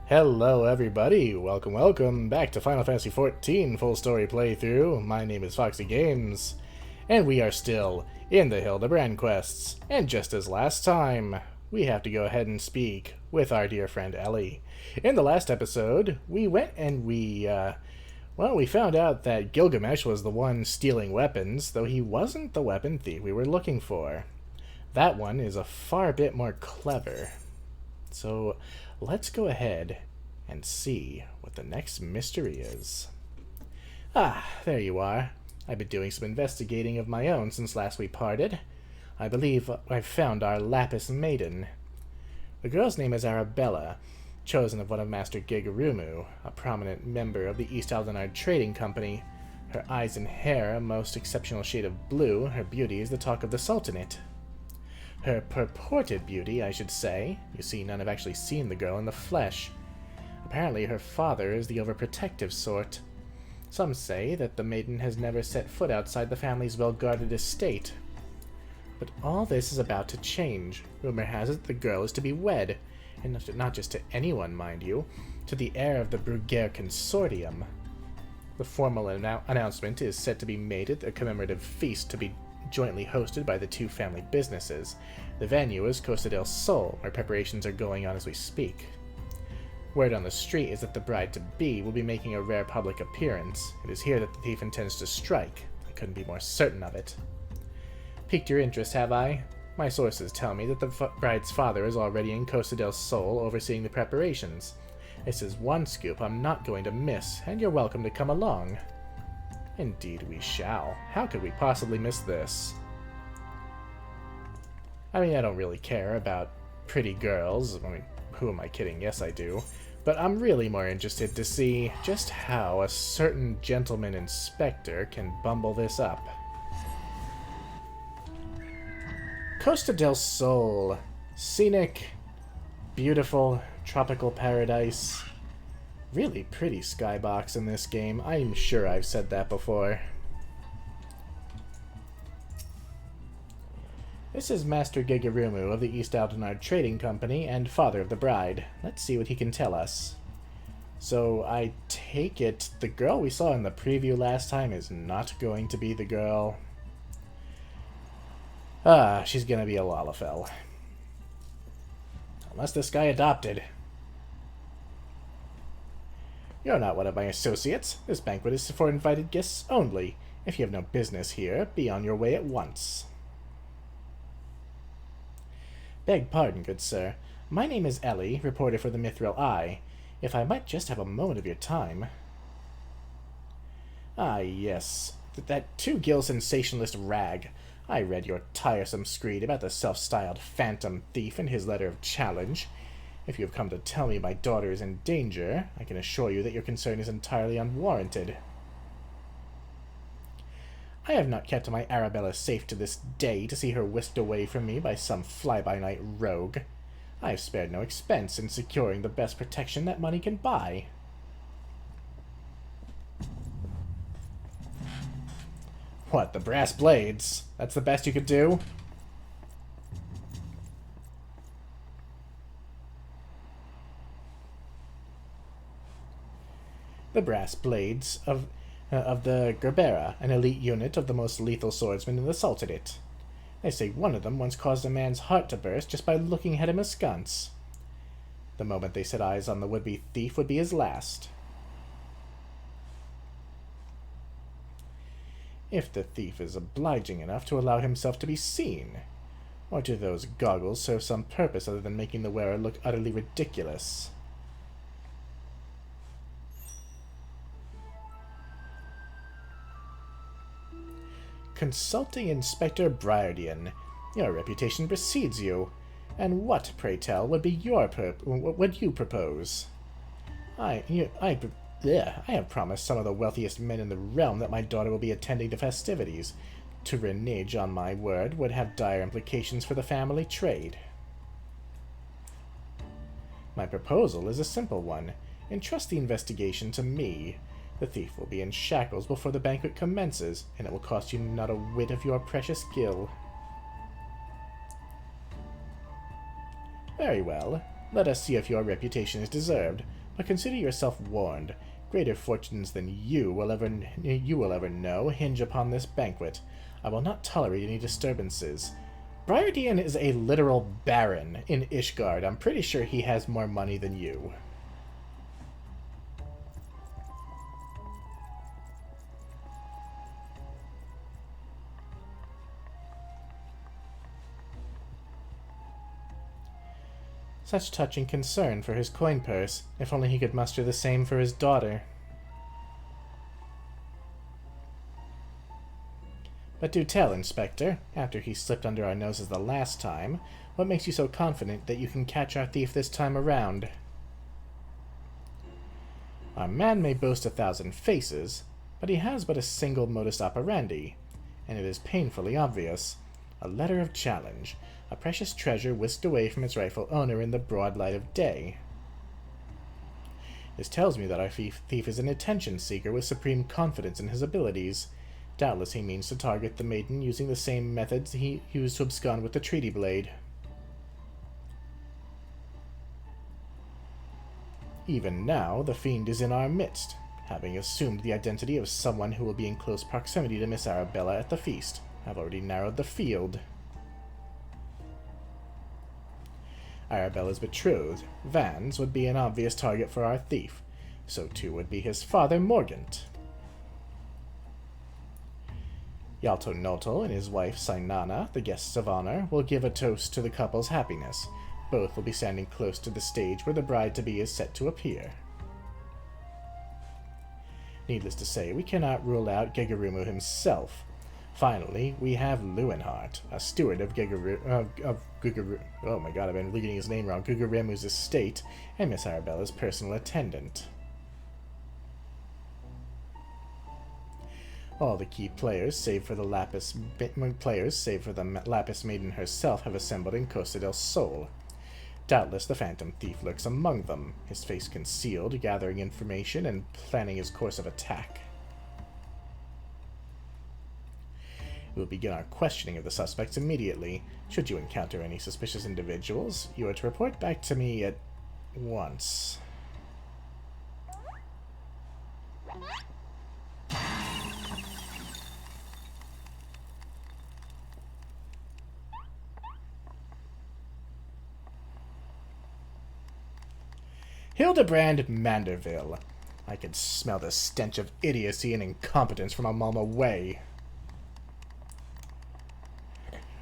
Hello everybody, welcome back to Final Fantasy XIV Full Story Playthrough. My name is Foxy Games, and we are still in the Hildibrand quests. And just as last time, we have to go ahead and speak with our dear friend Ellie. In the last episode, we went and we found out that Gilgamesh was the one stealing weapons, though he wasn't the weapon thief we were looking for. That one is a far bit more clever. So let's go ahead and see what the next mystery is. Ah, there you are. I've been doing some investigating of my own since last we parted. I believe I've found our Lapis Maiden. The girl's name is Arabella, chosen of one of Master Gigarumu, a prominent member of the East Aldenard Trading Company. Her eyes and hair a most exceptional shade of blue. Her beauty is the talk of the Sultanate. Her purported beauty, I should say. You see, none have actually seen the girl in the flesh. Apparently her father is the overprotective sort. Some say that the maiden has never set foot outside the family's well-guarded estate. But all this is about to change. Rumor has it the girl is to be wed, and not just to anyone, mind you, to the heir of the Bruguiere Consortium. The formal announcement is set to be made at a commemorative feast to be jointly hosted by the two family businesses. The venue is Costa Del Sol, where preparations are going on as we speak. Word on the street is that the bride-to-be will be making a rare public appearance. It is here that the thief intends to strike. I couldn't be more certain of it. Piqued your interest, have I? My sources tell me that the bride's father is already in Costa del Sol overseeing the preparations. This is one scoop I'm not going to miss, and you're welcome to come along. Indeed we shall. How could we possibly miss this? I mean, I don't really care about pretty girls. I mean, who am I kidding? Yes, I do. But I'm really more interested to see just how a certain gentleman inspector can bumble this up. Costa del Sol. Scenic, beautiful, tropical paradise. Really pretty skybox in this game. I'm sure I've said that before. This is Master Gigarumu of the East Aldenard Trading Company and father of the bride. Let's see what he can tell us. So I take it the girl we saw in the preview last time is not going to be the girl. Ah, she's gonna be a Lalafell. Unless this guy adopted. You're not one of my associates. This banquet is for invited guests only. If you have no business here, be on your way at once. Beg pardon, good sir. My name is Ellie, reporter for the Mithril Eye. If I might just have a moment of your time. Ah, yes. That two-gill sensationalist rag. I read your tiresome screed about the self-styled phantom thief in his letter of challenge. If you have come to tell me my daughter is in danger, I can assure you that your concern is entirely unwarranted. I have not kept my Arabella safe to this day to see her whisked away from me by some fly-by-night rogue. I have spared no expense in securing the best protection that money can buy. What, the brass blades? That's the best you could do? The brass blades of the Gerbera, an elite unit of the most lethal swordsmen in the Sultanate. They say one of them once caused a man's heart to burst just by looking at him askance. The moment they set eyes on the would-be thief would be his last. If the thief is obliging enough to allow himself to be seen. Or do those goggles serve some purpose other than making the wearer look utterly ridiculous? Consulting Inspector Briardian. Your reputation precedes you. And what, pray tell, would be your what would you propose? I have promised some of the wealthiest men in the realm that my daughter will be attending the festivities. To renege on my word would have dire implications for the family trade. My proposal is a simple one. Entrust the investigation to me. The thief will be in shackles before the banquet commences, and it will cost you not a whit of your precious gil. Very well. Let us see if your reputation is deserved, but consider yourself warned. Greater fortunes than you will ever know hinge upon this banquet. I will not tolerate any disturbances. Briardian is a literal baron in Ishgard. I'm pretty sure he has more money than you. Such touching concern for his coin purse. If only he could muster the same for his daughter. But do tell, Inspector, after he slipped under our noses the last time, what makes you so confident that you can catch our thief this time around? Our man may boast 1,000 faces, but he has but a single modus operandi, and it is painfully obvious. A letter of challenge, a precious treasure whisked away from its rightful owner in the broad light of day. This tells me that our thief is an attention seeker with supreme confidence in his abilities. Doubtless he means to target the Maiden using the same methods he used to abscond with the treaty blade. Even now, the fiend is in our midst, having assumed the identity of someone who will be in close proximity to Miss Arabella at the feast. I've already narrowed the field. Arabella's betrothed, Vans, would be an obvious target for our thief. So too would be his father, Morgant. Yalto Notel and his wife, Sainana, the guests of honor, will give a toast to the couple's happiness. Both will be standing close to the stage where the bride-to-be is set to appear. Needless to say, we cannot rule out Gigarumu himself. Finally, we have Lewenhart, a steward of oh my god, I've been reading his name wrong, Gugaremu's estate, and Miss Arabella's personal attendant. All the key players, save for the Lapis Maiden herself, have assembled in Costa del Sol. Doubtless the Phantom Thief lurks among them, his face concealed, gathering information and planning his course of attack. We will begin our questioning of the suspects immediately. Should you encounter any suspicious individuals, you are to report back to me at once. Hildibrand Manderville. I can smell the stench of idiocy and incompetence from a mile away.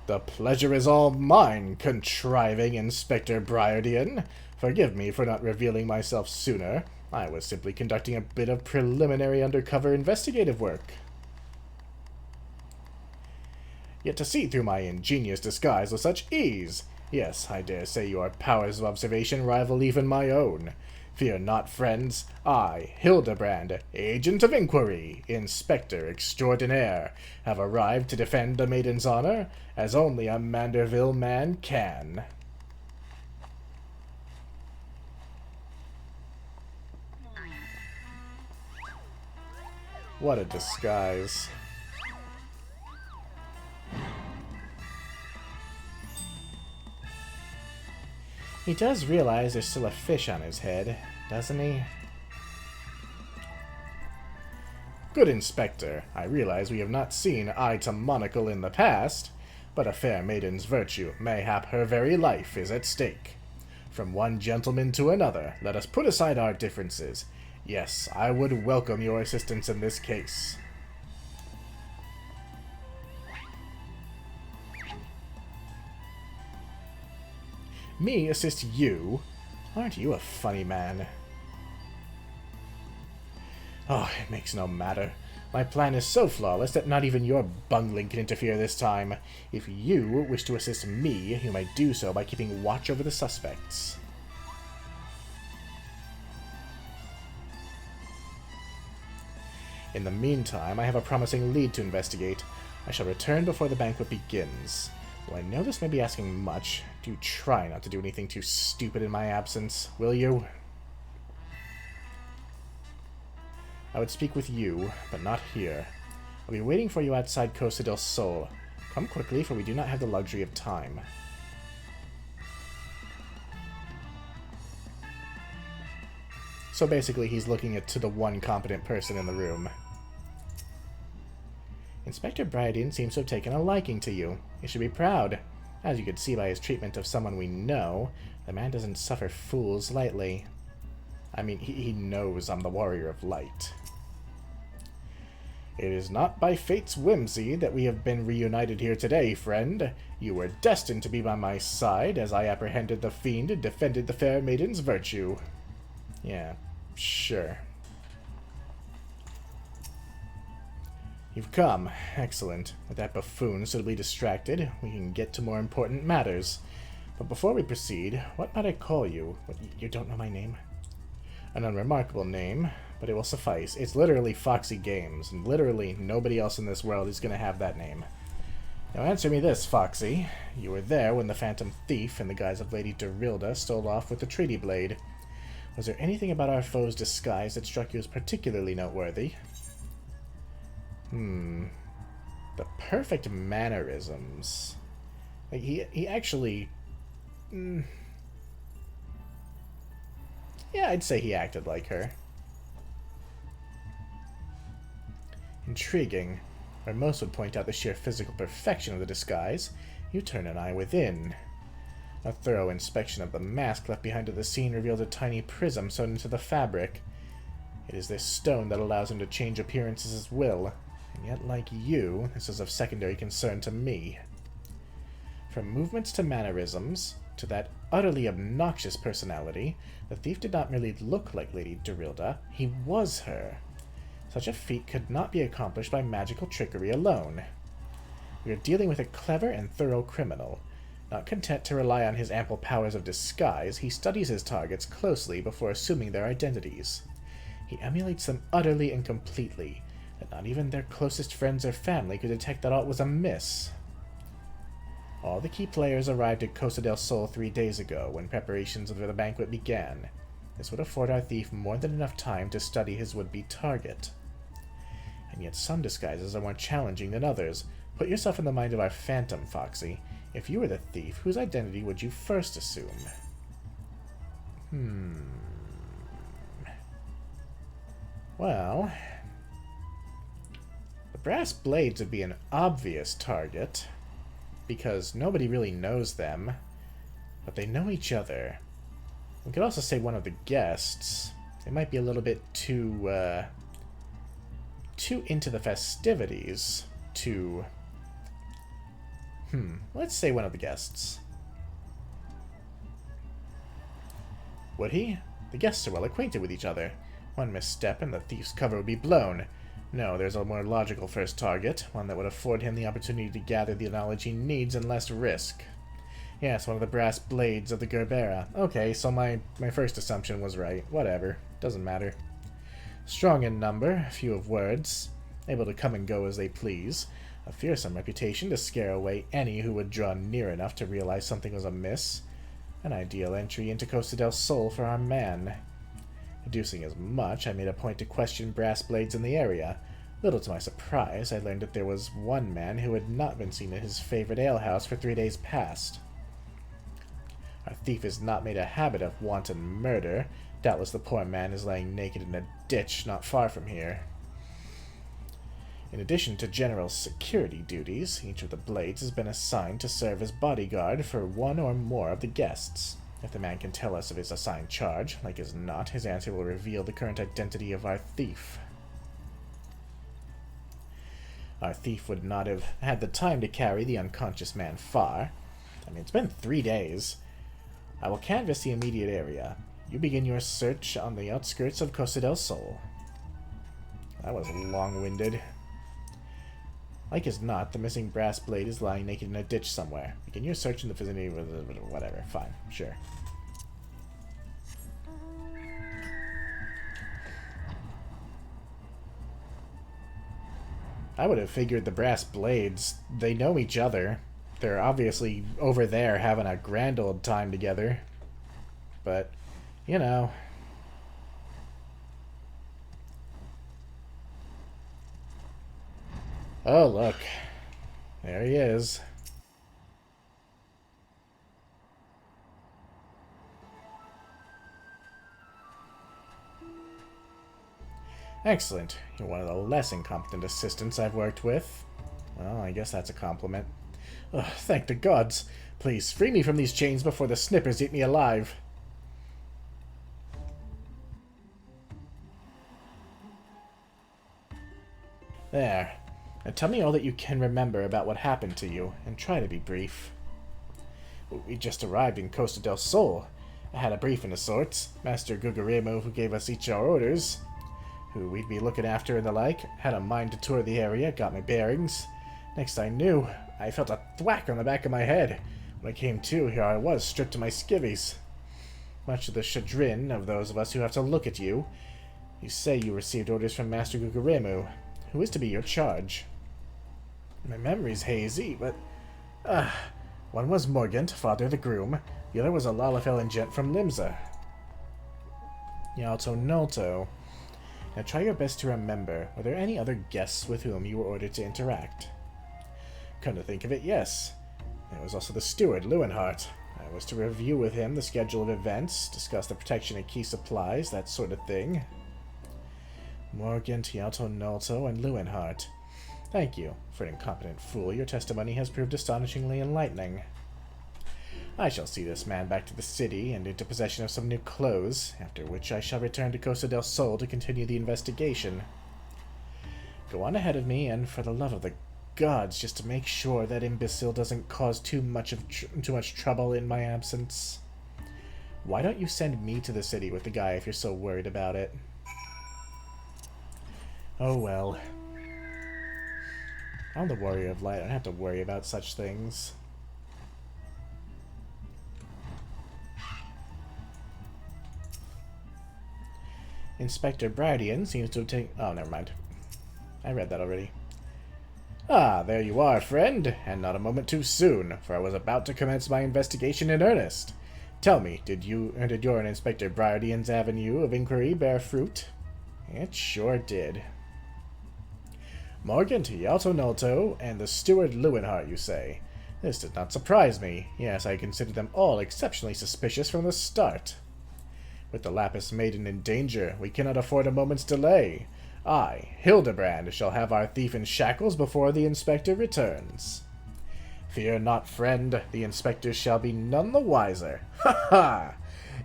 The pleasure is all mine, contriving Inspector Briardian. Forgive me for not revealing myself sooner. I was simply conducting a bit of preliminary undercover investigative work. Yet to see through my ingenious disguise with such ease! Yes, I dare say your powers of observation rival even my own. Fear not, friends. I, Hildibrand, Agent of Inquiry, Inspector Extraordinaire, have arrived to defend the Maiden's honor, as only a Manderville man can. What a disguise. He does realize there's still a fish on his head, doesn't he? Good Inspector, I realize we have not seen eye to monocle in the past, but a fair maiden's virtue, mayhap her very life, is at stake. From one gentleman to another, let us put aside our differences. Yes, I would welcome your assistance in this case. Me assist you? Aren't you a funny man? Oh, it makes no matter. My plan is so flawless that not even your bungling can interfere this time. If you wish to assist me, you may do so by keeping watch over the suspects. In the meantime, I have a promising lead to investigate. I shall return before the banquet begins. Well, I know this may be asking much. Do try not to do anything too stupid in my absence, will you? I would speak with you, but not here. I'll be waiting for you outside Costa del Sol. Come quickly, for we do not have the luxury of time. So basically he's looking to the one competent person in the room. Inspector Bryden seems to have taken a liking to you. You should be proud. As you could see by his treatment of someone we know, the man doesn't suffer fools lightly. I mean, he knows I'm the Warrior of Light. It is not by fate's whimsy that we have been reunited here today, friend. You were destined to be by my side as I apprehended the fiend and defended the fair maiden's virtue. Yeah, sure. You've come. Excellent. With that buffoon suitably distracted, we can get to more important matters. But before we proceed, what might I call you? What, you don't know my name? An unremarkable name, but it will suffice. It's literally Foxy Games, and literally nobody else in this world is going to have that name. Now answer me this, Foxy. You were there when the Phantom Thief, in the guise of Lady Dorilda, stole off with the Treaty Blade. Was there anything about our foe's disguise that struck you as particularly noteworthy? The perfect mannerisms. Like, he actually... yeah, I'd say he acted like her. Intriguing. Where most would point out the sheer physical perfection of the disguise, you turn an eye within. A thorough inspection of the mask left behind at the scene revealed a tiny prism sewn into the fabric. It is this stone that allows him to change appearances at will, and yet, like you, this is of secondary concern to me. From movements to mannerisms, to that utterly obnoxious personality, the thief did not merely look like Lady Dorilda, he was her. Such a feat could not be accomplished by magical trickery alone. We are dealing with a clever and thorough criminal. Not content to rely on his ample powers of disguise, he studies his targets closely before assuming their identities. He emulates them utterly and completely, that not even their closest friends or family could detect that aught was amiss. All the key players arrived at Costa del Sol 3 days ago, when preparations for the banquet began. This would afford our thief more than enough time to study his would-be target. And yet some disguises are more challenging than others. Put yourself in the mind of our Phantom, Foxy. If you were the thief, whose identity would you first assume? Well... the brass blades would be an obvious target, because nobody really knows them, but they know each other. We could also say one of the guests. They might be a little bit too into the festivities to... let's say one of the guests. Would he? The guests are well acquainted with each other. One misstep and the thief's cover would be blown. No, there's a more logical first target, one that would afford him the opportunity to gather the knowledge he needs and less risk. Yes, one of the brass blades of the Gerbera. Okay, so my first assumption was right. Whatever. Doesn't matter. Strong in number, few of words, able to come and go as they please, a fearsome reputation to scare away any who would draw near enough to realize something was amiss. An ideal entry into Costa del Sol for our man. Deducing as much, I made a point to question brass blades in the area. Little to my surprise, I learned that there was one man who had not been seen at his favorite alehouse for 3 days past. Our thief has not made a habit of wanton murder. Doubtless the poor man is lying naked in a ditch not far from here. In addition to general security duties, each of the blades has been assigned to serve as bodyguard for one or more of the guests. If the man can tell us of his assigned charge, like as not, his answer will reveal the current identity of our thief. Our thief would not have had the time to carry the unconscious man far. I mean, it's been 3 days. I will canvass the immediate area. You begin your search on the outskirts of Costa del Sol. That was long-winded. Like as not, the missing brass blade is lying naked in a ditch somewhere. Begin your search in the vicinity of... whatever. Fine. Sure. I would have figured the brass blades, they know each other. They're obviously over there having a grand old time together. But, you know... oh, look. There he is. Excellent. You're one of the less incompetent assistants I've worked with. Well, I guess that's a compliment. Ugh, thank the gods. Please, free me from these chains before the snippers eat me alive. There. Now tell me all that you can remember about what happened to you, and try to be brief. We just arrived in Costa del Sol. I had a briefing of sorts. Master Gugaremo, who gave us each our orders, who we'd be looking after and the like, had a mind to tour the area, got my bearings. Next I knew, I felt a thwack on the back of my head. When I came to, here I was, stripped to my skivvies. Much to the chagrin of those of us who have to look at you. You say you received orders from Master Gugaremo. Who is to be your charge? My memory's hazy, but... one was Morgant, father the groom. The other was a Lalafell gent from Limsa. Yalto Nolto. Now try your best to remember, were there any other guests with whom you were ordered to interact? Come to think of it, yes. There was also the steward, Lewenhart. I was to review with him the schedule of events, discuss the protection of key supplies, that sort of thing. Morgant, Yalto Nolto, and Lewenhart. Thank you. For an incompetent fool, your testimony has proved astonishingly enlightening. I shall see this man back to the city and into possession of some new clothes, after which I shall return to Costa del Sol to continue the investigation. Go on ahead of me, and for the love of the gods, just to make sure that imbecile doesn't cause too much trouble in my absence. Why don't you send me to the city with the guy if you're so worried about it? Oh well. I'm the warrior of light. I don't have to worry about such things. Inspector Bradian seems to have taken... Oh, never mind. I read that already. Ah, there you are, friend, and not a moment too soon, for I was about to commence my investigation in earnest. Tell me, did your and Inspector Bradian's avenue of inquiry bear fruit? It sure did. Morgant, Yalto Nolto, and the steward Lewenhart, you say? This did not surprise me. Yes, I considered them all exceptionally suspicious from the start. With the Lapis Maiden in danger, we cannot afford a moment's delay. I, Hildibrand, shall have our thief in shackles before the inspector returns. Fear not, friend, the inspector shall be none the wiser. Ha ha!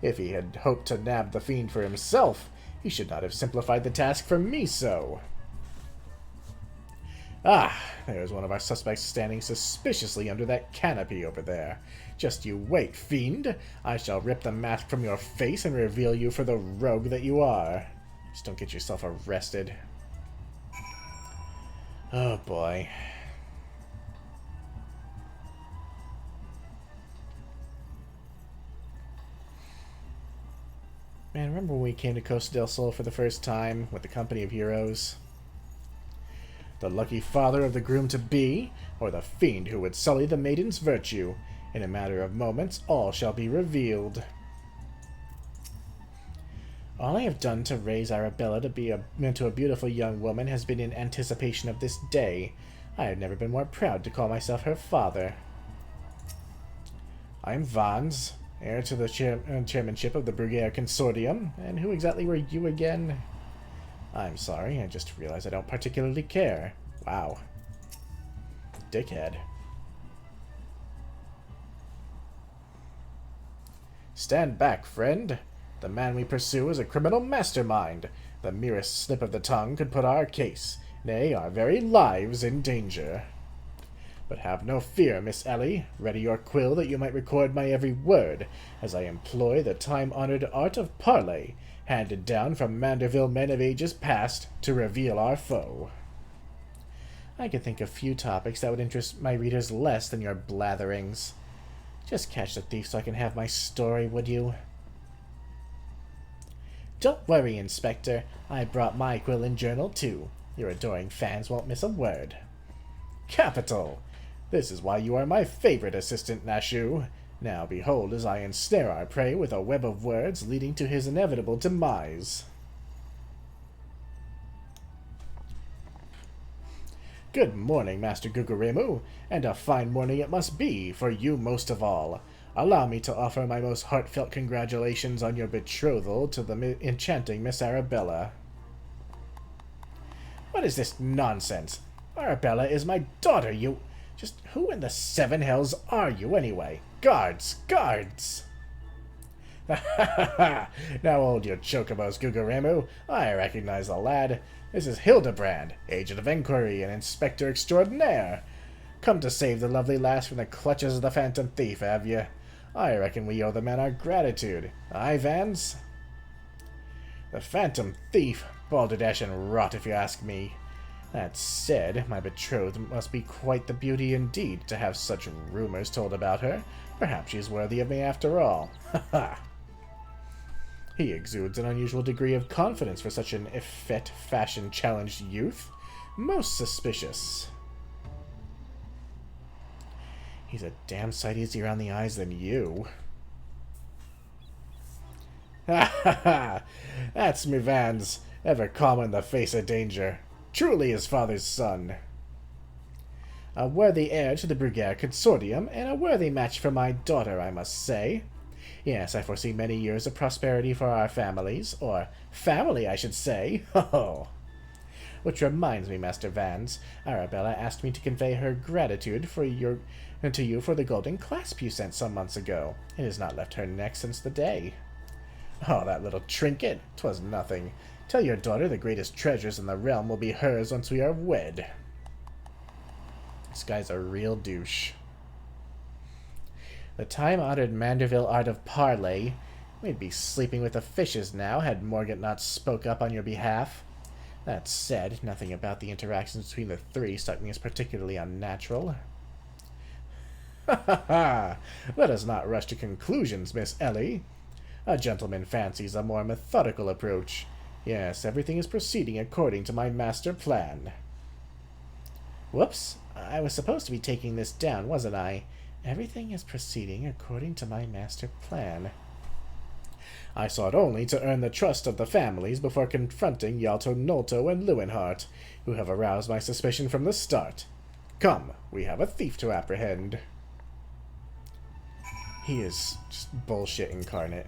If he had hoped to nab the fiend for himself, he should not have simplified the task for me so. Ah, there's one of our suspects standing suspiciously under that canopy over there. Just you wait, fiend. I shall rip the mask from your face and reveal you for the rogue that you are. Just don't get yourself arrested. Oh boy. Man, remember when we came to Costa del Sol for the first time with the company of heroes? The lucky father of the groom-to-be, or the fiend who would sully the maiden's virtue. In a matter of moments, all shall be revealed. All I have done to raise Arabella into a beautiful young woman has been in anticipation of this day. I have never been more proud to call myself her father. I am Vans, heir to the chairmanship of the Bruguiere Consortium, and who exactly were you again? I'm sorry, I just realized I don't particularly care. Wow. Dickhead. Stand back, friend. The man we pursue is a criminal mastermind. The merest slip of the tongue could put our case, nay, our very lives, in danger. But have no fear, Miss Ellie. Ready your quill that you might record my every word, as I employ the time-honored art of parley, handed down from Manderville men of ages past, to reveal our foe. I can think of few topics that would interest my readers less than your blatherings. Just catch the thief so I can have my story, would you? Don't worry, Inspector. I brought my quill and journal, too. Your adoring fans won't miss a word. Capital! This is why you are my favorite assistant, Nashu. Now behold as I ensnare our prey with a web of words leading to his inevitable demise. Good morning, Master Gugaremu, and a fine morning it must be, for you most of all. Allow me to offer my most heartfelt congratulations on your betrothal to the enchanting Miss Arabella. What is this nonsense? Arabella is my daughter, you... Just who in the seven hells are you, anyway? Guards! Guards! Ha ha ha! Now hold your chocobos, Gugaremu. I recognize the lad. This is Hildibrand, agent of inquiry and inspector extraordinaire. Come to save the lovely lass from the clutches of the phantom thief, have you? I reckon we owe the man our gratitude. Aye, Vans? The phantom thief? Balderdash and rot, if you ask me. That said, my betrothed must be quite the beauty indeed to have such rumors told about her. Perhaps she's worthy of me after all. Ha ha! He exudes an unusual degree of confidence for such an effete, fashion-challenged youth. Most suspicious. He's a damn sight easier on the eyes than you. Ha ha ha! That's me Vans, ever calm in the face of danger. Truly his father's son. A worthy heir to the Brugere Consortium, and a worthy match for my daughter, I must say. Yes, I foresee many years of prosperity for our families, or family, I should say. Ho! Which reminds me, Master Vans, Arabella asked me to convey her gratitude to you for the golden clasp you sent some months ago. It has not left her neck since the day. Oh, that little trinket! 'Twas nothing. Tell your daughter the greatest treasures in the realm will be hers once we are wed. This guy's a real douche. The time-honored Manderville art of parley. We'd be sleeping with the fishes now, had Morgant not spoke up on your behalf. That said, nothing about the interactions between the three struck me as particularly unnatural. Ha ha ha! Let us not rush to conclusions, Miss Ellie. A gentleman fancies a more methodical approach. Yes, everything is proceeding according to my master plan. Whoops! I was supposed to be taking this down, wasn't I? Everything is proceeding according to my master plan. I sought only to earn the trust of the families before confronting Yalto Nolto and Lewinhart, who have aroused my suspicion from the start. Come, we have a thief to apprehend. He is just bullshit incarnate.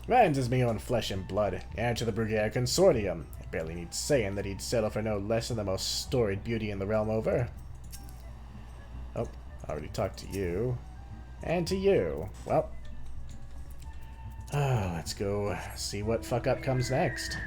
Vans is me own flesh and blood, heir to the Brugere Consortium. It barely needs saying that he'd settle for no less than the most storied beauty in the realm over. Oh, I already talked to you. And to you. Well. Let's go see what fuck-up comes next.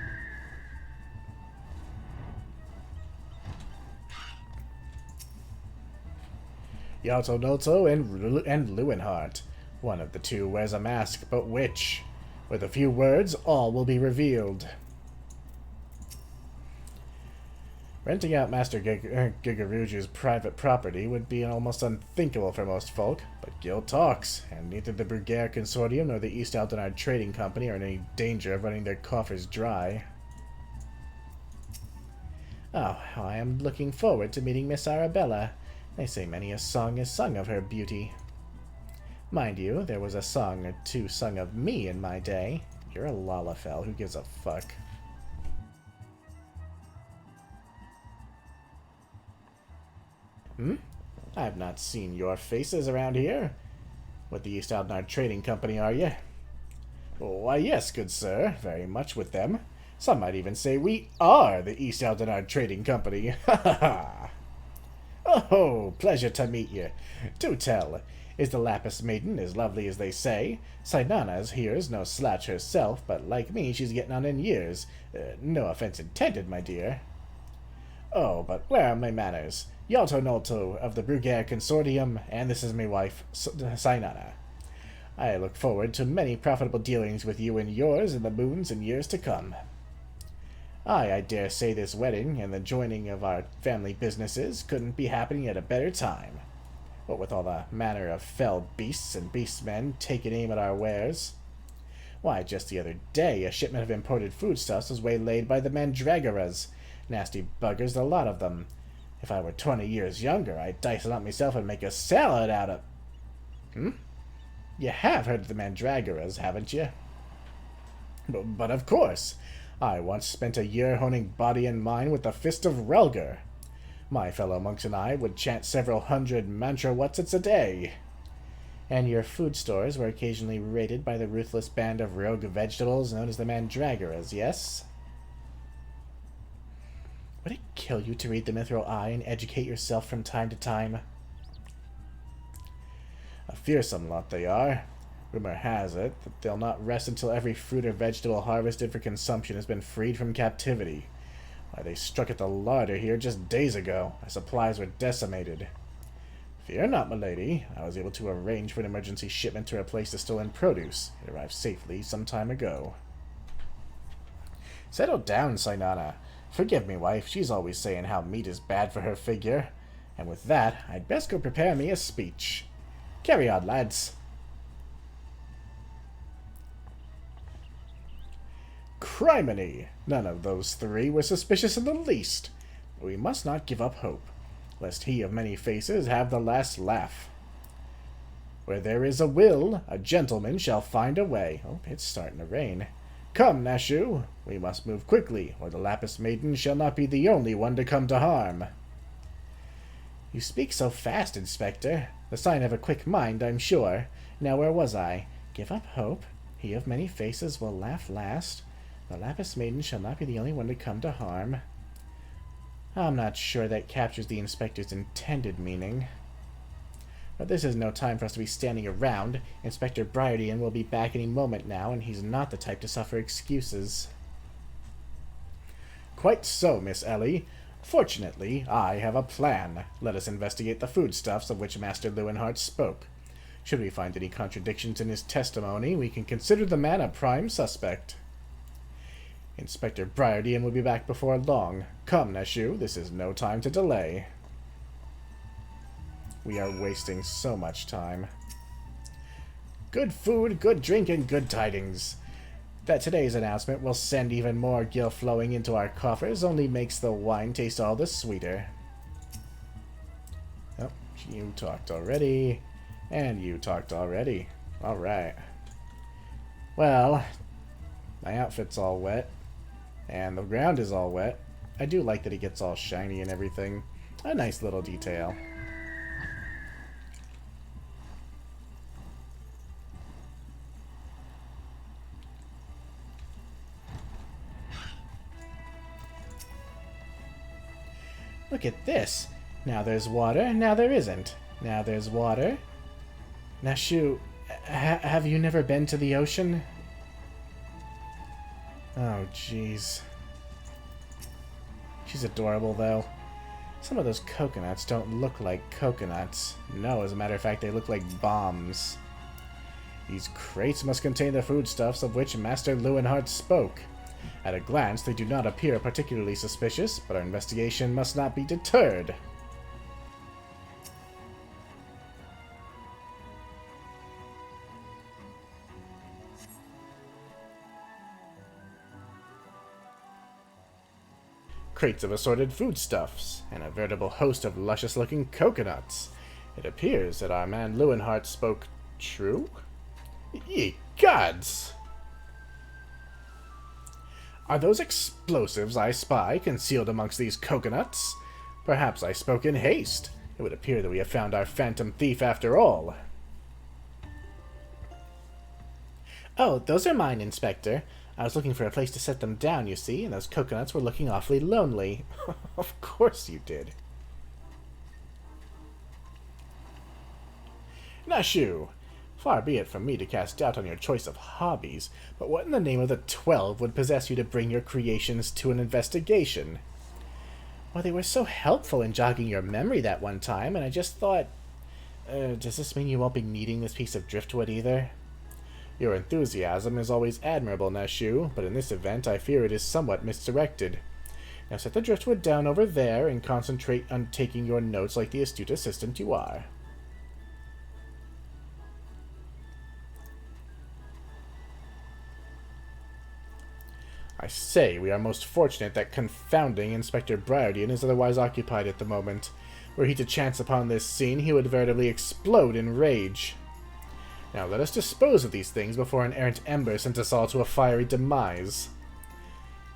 Yalto Nolto and Lewinhart. One of the two wears a mask, but which? With a few words, all will be revealed. Renting out Master Gigaruju's private property would be almost unthinkable for most folk, but Gil talks, and neither the Brugere Consortium nor the East Aldenard Trading Company are in any danger of running their coffers dry. Oh, how I am looking forward to meeting Miss Arabella. They say many a song is sung of her beauty. Mind you, there was a song or two sung of me in my day. You're a Lalafell, who gives a fuck? I've not seen your faces around here. With the East Aldenard Trading Company, are you? Why, yes, good sir, very much with them. Some might even say we are the East Aldenard Trading Company. Ha ha ha! Oh, pleasure to meet you. Do tell, is the Lapis Maiden as lovely as they say? Sinana's here's no slouch herself, but like me, she's getting on in years. No offense intended, my dear. Oh, but where are my manners? Yalto Nolto of the Brugere Consortium, and this is my wife, Sinana. I look forward to many profitable dealings with you and yours in the moons and years to come. I dare say this wedding and the joining of our family businesses couldn't be happening at a better time. What with all the manner of fell beasts and beastmen taking aim at our wares. Why, just the other day, a shipment of imported foodstuffs was waylaid by the Mandragoras. Nasty buggers, a lot of them. If I were 20 years younger, I'd dice it up myself and make a salad out of... You have heard of the Mandragoras, haven't you? But of course. I once spent a year honing body and mind with the Fist of Relgar. My fellow monks and I would chant several hundred mantra-whatsits a day. And your food stores were occasionally raided by the ruthless band of rogue vegetables known as the Mandragoras, yes? Would it kill you to read the mithril eye and educate yourself from time to time? A fearsome lot they are. Rumor has it that they'll not rest until every fruit or vegetable harvested for consumption has been freed from captivity. Why, they struck at the larder here just days ago. Our supplies were decimated. Fear not, milady. I was able to arrange for an emergency shipment to replace the stolen produce. It arrived safely some time ago. Settle down, Sainana. Forgive me, wife. She's always saying how meat is bad for her figure. And with that, I'd best go prepare me a speech. Carry on, lads. Criminy! None of those three were suspicious in the least. But we must not give up hope, lest he of many faces have the last laugh. Where there is a will, a gentleman shall find a way. Oh, it's starting to rain. Come, Nashu, we must move quickly, or the Lapis Maiden shall not be the only one to come to harm. You speak so fast, Inspector. The sign of a quick mind, I'm sure. Now, where was I? Give up hope. He of many faces will laugh last. The Lapis Maiden shall not be the only one to come to harm. I'm not sure that captures the Inspector's intended meaning. But this is no time for us to be standing around. Inspector Briardian will be back any moment now, and he's not the type to suffer excuses. Quite so, Miss Ellie. Fortunately, I have a plan. Let us investigate the foodstuffs of which Master Lewenhart spoke. Should we find any contradictions in his testimony, we can consider the man a prime suspect. Inspector Briardian will be back before long. Come, Nashu, this is no time to delay. We are wasting so much time. Good food, good drink, and good tidings. That today's announcement will send even more gil flowing into our coffers only makes the wine taste all the sweeter. Oh, you talked already. And you talked already. Alright. Well, my outfit's all wet. And the ground is all wet. I do like that it gets all shiny and everything. A nice little detail. Look at this. Now there's water, now there isn't. Now there's water. Nashu, have you never been to the ocean? Oh, jeez. She's adorable, though. Some of those coconuts don't look like coconuts. No, as a matter of fact, they look like bombs. These crates must contain the foodstuffs of which Master Lewenhart spoke. At a glance, they do not appear particularly suspicious, but our investigation must not be deterred. Crates of assorted foodstuffs, and a veritable host of luscious-looking coconuts. It appears that our man Lewenhart spoke true? Ye gods! Are those explosives I spy concealed amongst these coconuts? Perhaps I spoke in haste. It would appear that we have found our phantom thief after all. Oh, those are mine, Inspector. I was looking for a place to set them down, you see, and those coconuts were looking awfully lonely. Of course you did. Nashu, far be it from me to cast doubt on your choice of hobbies, but what in the name of the 12 would possess you to bring your creations to an investigation? Well, they were so helpful in jogging your memory that one time, and I just thought... does this mean you won't be needing this piece of driftwood either? Your enthusiasm is always admirable, Nashu, but in this event I fear it is somewhat misdirected. Now set the driftwood down over there and concentrate on taking your notes like the astute assistant you are. I say, we are most fortunate that confounding Inspector Briardian is otherwise occupied at the moment. Were he to chance upon this scene, he would veritably explode in rage. Now let us dispose of these things before an errant ember sends us all to a fiery demise.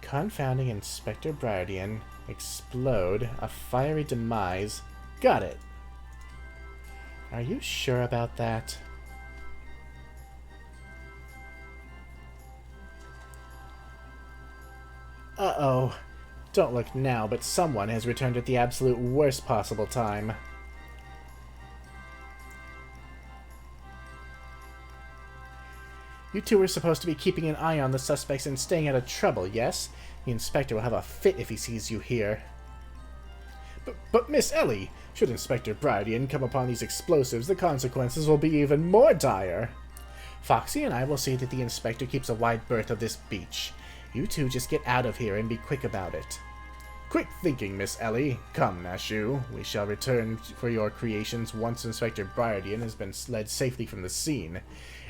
Confounding Inspector Briardian, explode, a fiery demise. Got it. Are you sure about that? Uh-oh. Don't look now, but someone has returned at the absolute worst possible time. You two were supposed to be keeping an eye on the suspects and staying out of trouble, yes? The inspector will have a fit if he sees you here. But Miss Ellie, should Inspector Brydian come upon these explosives, the consequences will be even more dire. Foxy and I will see that the inspector keeps a wide berth of this beach. You two just get out of here and be quick about it. Quick thinking, Miss Ellie. Come, Nashu. We shall return for your creations once Inspector Brydian has been led safely from the scene.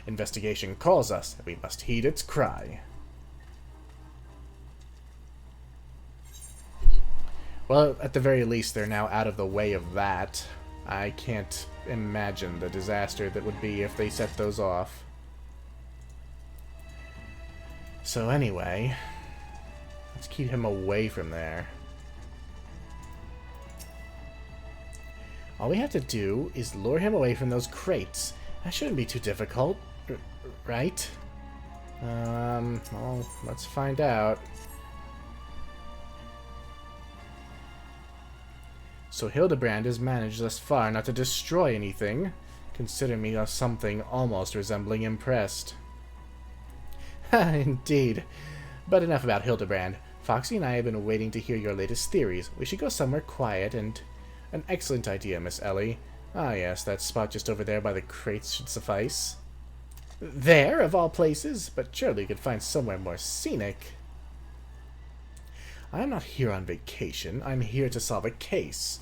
Investigation calls us, and we must heed its cry. Well, at the very least, they're now out of the way of that. I can't imagine the disaster that would be if they set those off. So anyway, let's keep him away from there. All we have to do is lure him away from those crates. That shouldn't be too difficult, right? Well, let's find out. So Hildibrand has managed thus far not to destroy anything. Consider me as something almost resembling impressed. Indeed. But enough about Hildibrand. Foxy and I have been waiting to hear your latest theories. We should go somewhere quiet and... An excellent idea, Miss Ellie. Ah yes, that spot just over there by the crates should suffice. There, of all places? But surely you could find somewhere more scenic. I am not here on vacation. I'm here to solve a case.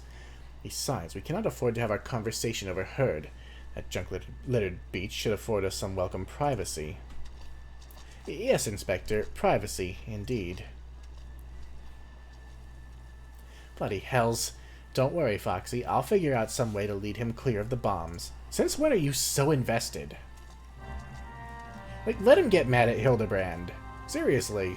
Besides, we cannot afford to have our conversation overheard. That junk-littered beach should afford us some welcome privacy. Yes, Inspector. Privacy, indeed. Bloody hells. Don't worry, Foxy. I'll figure out some way to lead him clear of the bombs. Since when are you so invested? Like, let him get mad at Hildibrand. Seriously.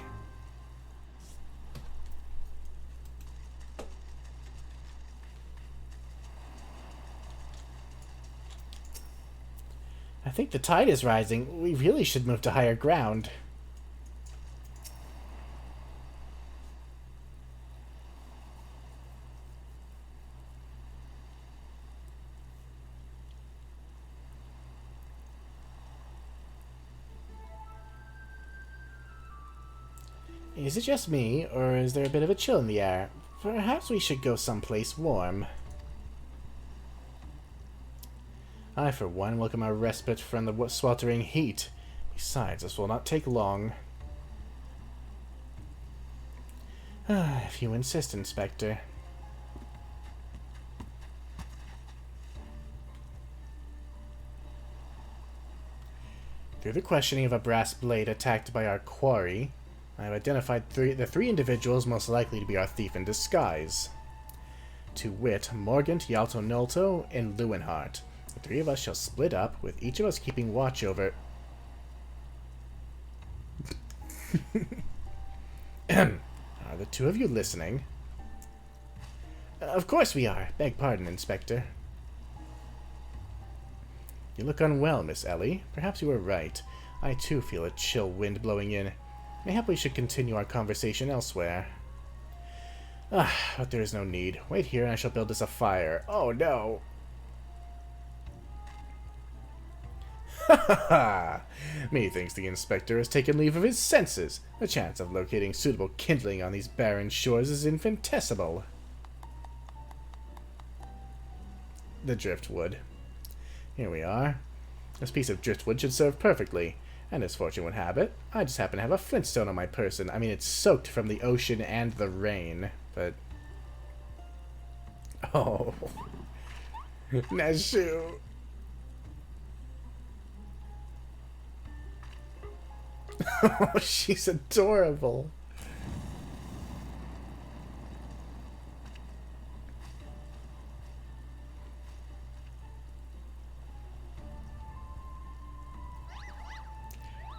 I think the tide is rising. We really should move to higher ground. Is it just me, or is there a bit of a chill in the air? Perhaps we should go someplace warm. I, for one, welcome a respite from the sweltering heat. Besides, this will not take long. If you insist, Inspector. Through the questioning of a brass blade attacked by our quarry, I have identified the three individuals most likely to be our thief in disguise. To wit, Morgant, Yalto-Nolto, and Lewenhart. The three of us shall split up, with each of us keeping watch over... Are the two of you listening? Of course we are. Beg pardon, Inspector. You look unwell, Miss Ellie. Perhaps you were right. I too feel a chill wind blowing in. Mayhap we should continue our conversation elsewhere. But there is no need. Wait here and I shall build us a fire. Oh no! Ha ha ha! Methinks the inspector has taken leave of his senses. The chance of locating suitable kindling on these barren shores is infinitesimal. The driftwood. Here we are. This piece of driftwood should serve perfectly. And as fortune would have it, I just happen to have a flintstone on my person. I mean, it's soaked from the ocean and the rain, but... Oh. Nashu. Oh, she's adorable.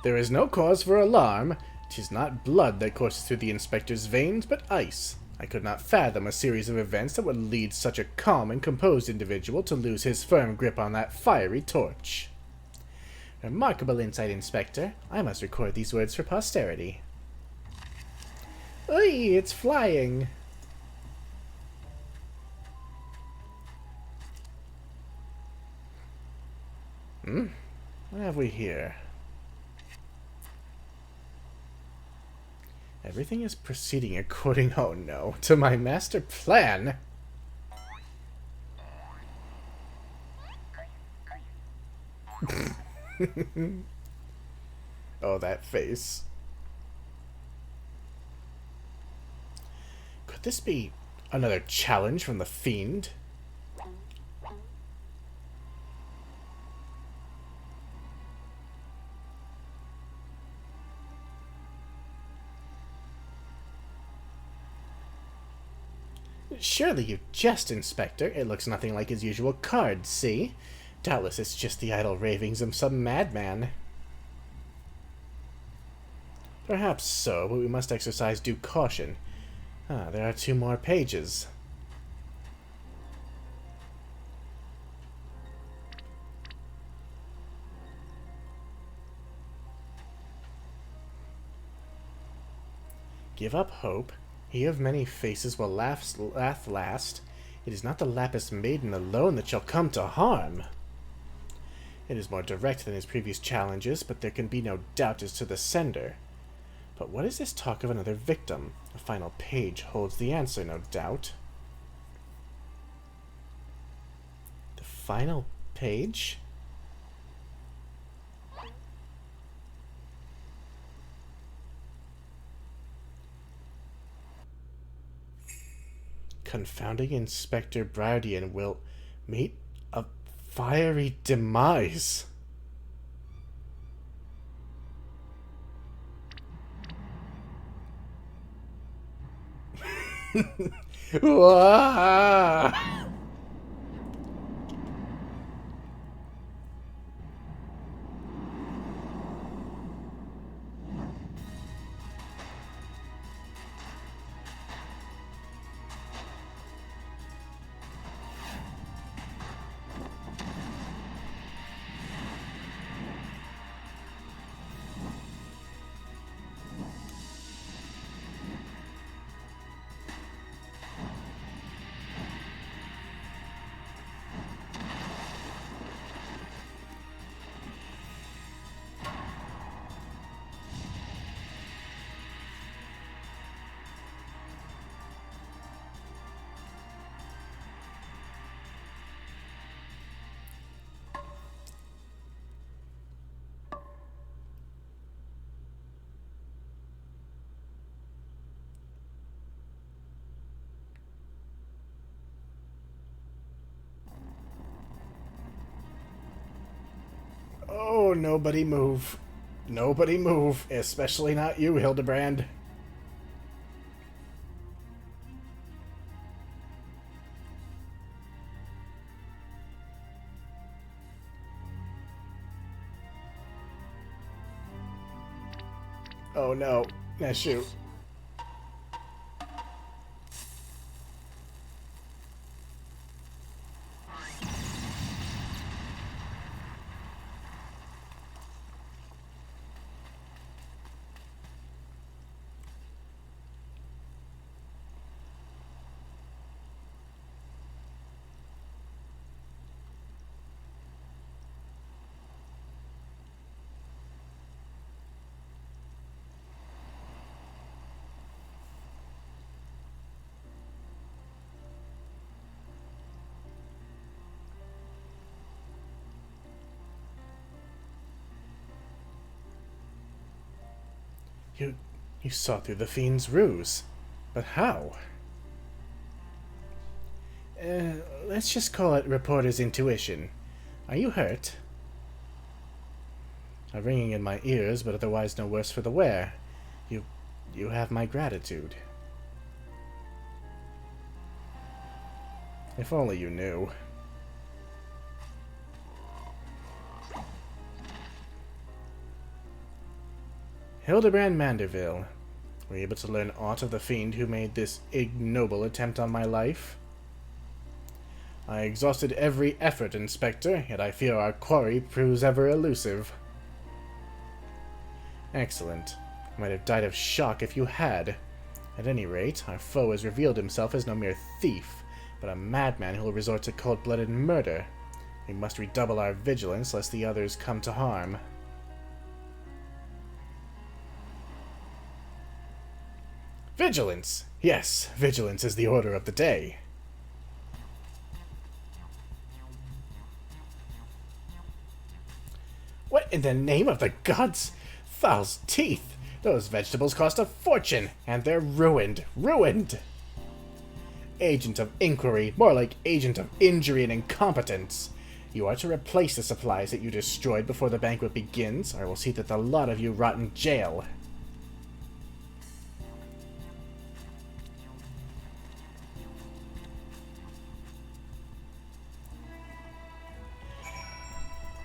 There is no cause for alarm. 'Tis not blood that courses through the inspector's veins, but ice. I could not fathom a series of events that would lead such a calm and composed individual to lose his firm grip on that fiery torch. Remarkable insight, Inspector. I must record these words for posterity. Oi, it's flying! What have we here? Everything is proceeding according, oh no, to my master plan. Oh, that face. Could this be another challenge from the fiend? Surely you jest, Inspector. It looks nothing like his usual card, see? Doubtless it's just the idle ravings of some madman. Perhaps so, but we must exercise due caution. Ah, there are 2 more pages. Give up hope. He of many faces will laugh last. It is not the lapis maiden alone that shall come to harm. It is more direct than his previous challenges, but there can be no doubt as to the sender. But what is this talk of another victim? The final page holds the answer, no doubt. The final page? Confounding Inspector Browdian will meet a fiery demise. Wah! Oh, nobody move. Nobody move. Especially not you, Hildibrand. Oh no. Now shoot. You saw through the fiend's ruse. But how? Let's just call it reporter's intuition. Are you hurt? A ringing in my ears, but otherwise no worse for the wear. You have my gratitude. If only you knew. Hildibrand Manderville. Were you able to learn aught of the fiend who made this ignoble attempt on my life? I exhausted every effort, Inspector, yet I fear our quarry proves ever elusive. Excellent. I might have died of shock if you had. At any rate, our foe has revealed himself as no mere thief, but a madman who will resort to cold-blooded murder. We must redouble our vigilance lest the others come to harm. Vigilance! Yes, vigilance is the order of the day. What in the name of the gods? Thal's teeth! Those vegetables cost a fortune, and they're ruined. Ruined! Agent of inquiry, more like agent of injury and incompetence. You are to replace the supplies that you destroyed before the banquet begins, or I will see that the lot of you rot in jail.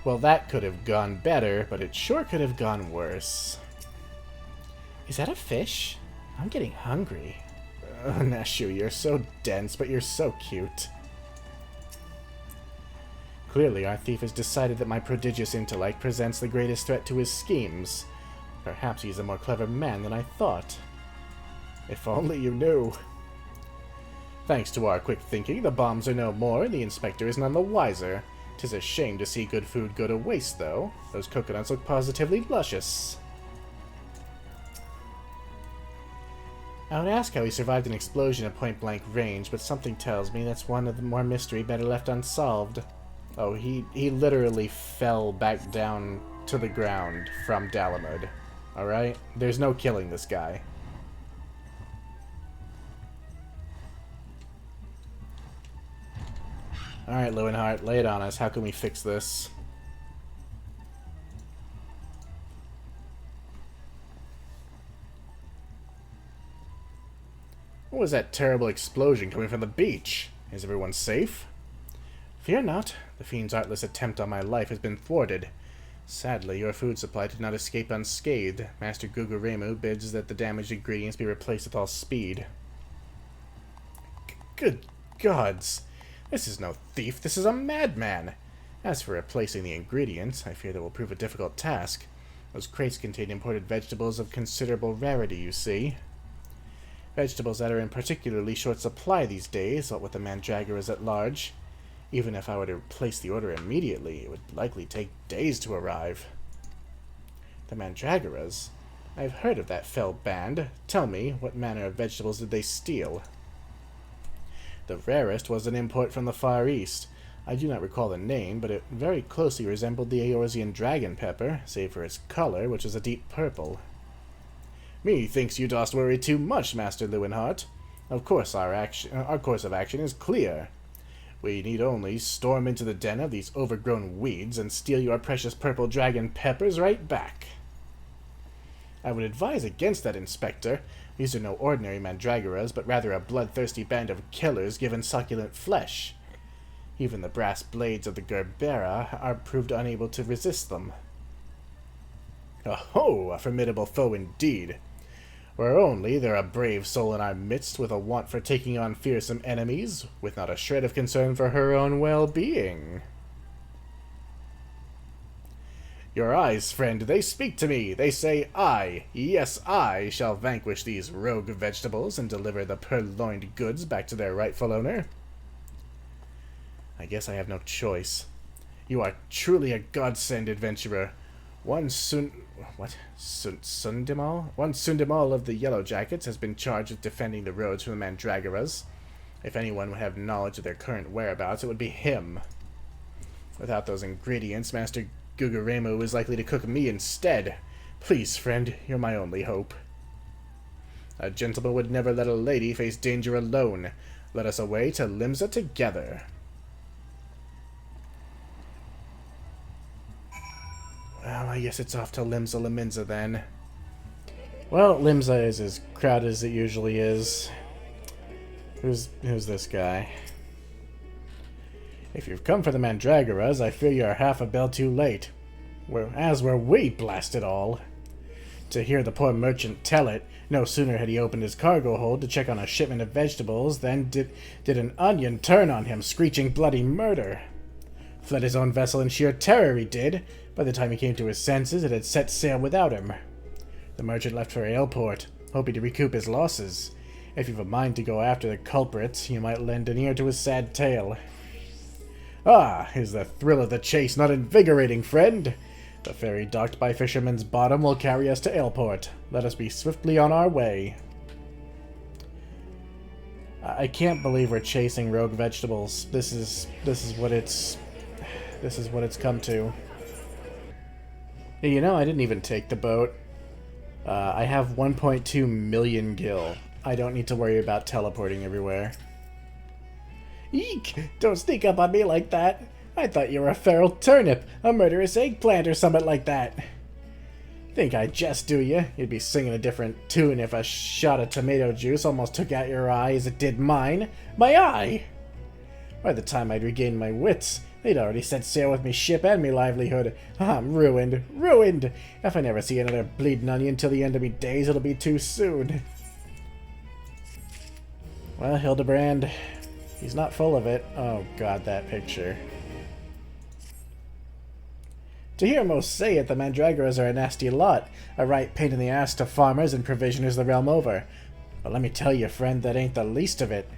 Well, that could have gone better, but it sure could have gone worse. Is that a fish? I'm getting hungry. Nashu, you're so dense, but you're so cute. Clearly, our thief has decided that my prodigious intellect presents the greatest threat to his schemes. Perhaps he's a more clever man than I thought. If only you knew. Thanks to our quick thinking, the bombs are no more, and the inspector is none the wiser. 'Tis a shame to see good food go to waste, though. Those coconuts look positively luscious. I would ask how he survived an explosion at point-blank range, but something tells me that's one of the more mystery better left unsolved. Oh, he literally fell back down to the ground from Dalamud. Alright? There's no killing this guy. Alright, Lewenhart, lay it on us. How can we fix this? What was that terrible explosion coming from the beach? Is everyone safe? Fear not. The fiend's artless attempt on my life has been thwarted. Sadly, your food supply did not escape unscathed. Master Guguremu bids that the damaged ingredients be replaced with all speed. Good gods! This is no thief, this is a madman! As for replacing the ingredients, I fear that will prove a difficult task. Those crates contain imported vegetables of considerable rarity, you see. Vegetables that are in particularly short supply these days, what with the mandragoras at large. Even if I were to place the order immediately, it would likely take days to arrive. The mandragoras? I've heard of that fell band. Tell me, what manner of vegetables did they steal? The rarest was an import from the Far East. I do not recall the name, but it very closely resembled the Eorzean dragon pepper, save for its color, which was a deep purple. Methinks you dost worry too much, Master Lewenhart. Of course our course of action is clear. We need only storm into the den of these overgrown weeds and steal your precious purple dragon peppers right back. I would advise against that, Inspector. These are no ordinary mandragoras, but rather a bloodthirsty band of killers given succulent flesh. Even the brass blades of the Gerbera are proved unable to resist them. Oh, a formidable foe indeed. Were only there a brave soul in our midst with a want for taking on fearsome enemies, with not a shred of concern for her own well-being. Your eyes, friend, they speak to me. They say, I, yes, I, shall vanquish these rogue vegetables and deliver the purloined goods back to their rightful owner. I guess I have no choice. You are truly a godsend, adventurer. One Sundimal of the Yellow Jackets has been charged with defending the roads from the Mandragoras. If anyone would have knowledge of their current whereabouts, it would be him. Without those ingredients, Master Guguremu is likely to cook me instead. Please, friend, you're my only hope. A gentleman would never let a lady face danger alone. Let us away to Limsa together. Well, I guess it's off to Limsa Laminza then. Well, Limsa is as crowded as it usually is. Who's this guy? If you've come for the Mandragoras, I fear you are half a bell too late. As were we, blast it all. To hear the poor merchant tell it, no sooner had he opened his cargo hold to check on a shipment of vegetables than did an onion turn on him, screeching bloody murder. Fled his own vessel in sheer terror, he did. By the time he came to his senses, it had set sail without him. The merchant left for Aleport, hoping to recoup his losses. If you've a mind to go after the culprits, you might lend an ear to his sad tale. Ah, is the thrill of the chase not invigorating, friend? The ferry docked by Fisherman's Bottom will carry us to Ailport. Let us be swiftly on our way. I can't believe we're chasing rogue vegetables. This is what it's come to. You know, I didn't even take the boat. I have 1.2 million gil. I don't need to worry about teleporting everywhere. Eek! Don't sneak up on me like that. I thought you were a feral turnip, a murderous eggplant, or something like that. Think I jest, do you? You'd be singing a different tune if a shot of tomato juice almost took out your eye as it did mine. My eye! By the time I'd regained my wits, they'd already set sail with me ship and me livelihood. I'm ruined, ruined! If I never see another bleeding onion till the end of me days, it'll be too soon. Well, Hildibrand, he's not full of it. Oh god, that picture. To hear most say it, the Mandragoras are a nasty lot, a right pain in the ass to farmers and provisioners the realm over. But let me tell you, friend, that ain't the least of it.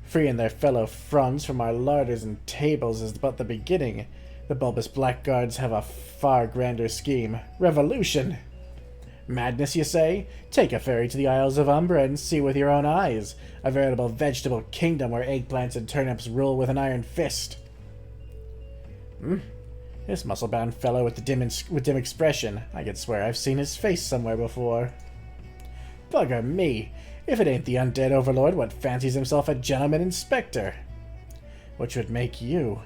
Freeing their fellow fronds from our larders and tables is but the beginning. The bulbous blackguards have a far grander scheme. Revolution! Madness, you say? Take a ferry to the Isles of Umbra and see with your own eyes. A veritable vegetable kingdom where eggplants and turnips rule with an iron fist. This muscle-bound fellow with the dim expression. I could swear I've seen his face somewhere before. Bugger me! If it ain't the undead overlord what fancies himself a gentleman inspector. Which would make you?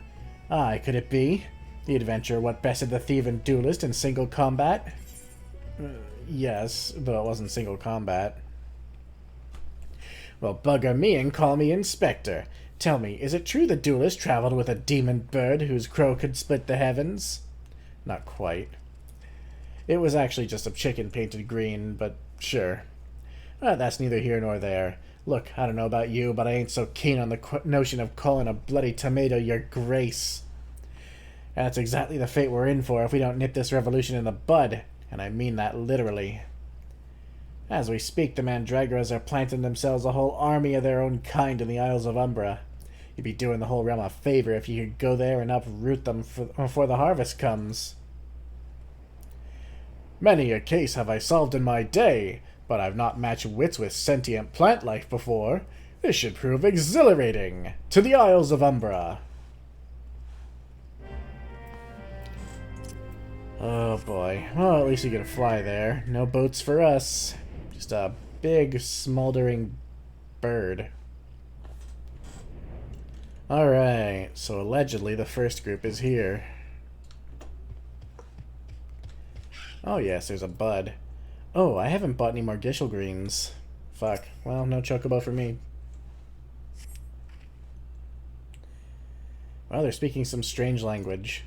Aye, could it be? The adventurer what bested the thief and duelist in single combat? Yes, though it wasn't single combat. Well, bugger me and call me inspector. Tell me, is it true the duelist traveled with a demon bird whose crow could split the heavens? Not quite. It was actually just a chicken painted green, but sure. That's neither here nor there. Look, I don't know about you, but I ain't so keen on the notion of calling a bloody tomato your grace. And that's exactly the fate we're in for if we don't nip this revolution in the bud, and I mean that literally. As we speak, the Mandragoras are planting themselves a whole army of their own kind in the Isles of Umbra. You'd be doing the whole realm a favor if you could go there and uproot them before the harvest comes. Many a case have I solved in my day, but I've not matched wits with sentient plant life before. This should prove exhilarating. To the Isles of Umbra. Oh boy. Well, at least you can fly there. No boats for us. Just a big, smoldering bird. Alright, so allegedly the first group is here. Oh yes, there's a bud. Oh, I haven't bought any more Gishel greens. Fuck. Well, no chocobo for me. Well, they're speaking some strange language.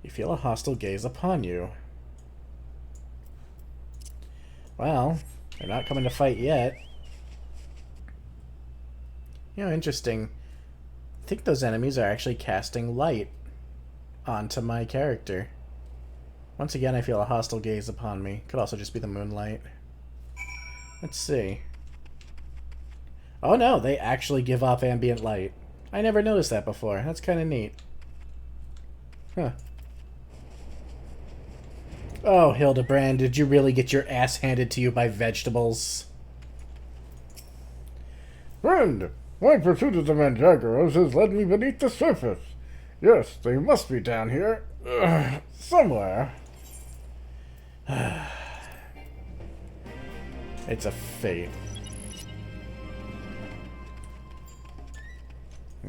You feel a hostile gaze upon you. Well, they're not coming to fight yet. You know, interesting. I think those enemies are actually casting light onto my character. Once again, I feel a hostile gaze upon me. Could also just be the moonlight. Let's see. Oh no, they actually give off ambient light. I never noticed that before. That's kind of neat. Huh. Oh, Hildibrand, did you really get your ass handed to you by vegetables? Friend, my pursuit of the Mandragoras has led me beneath the surface. Yes, they must be down here. Somewhere. It's a fate.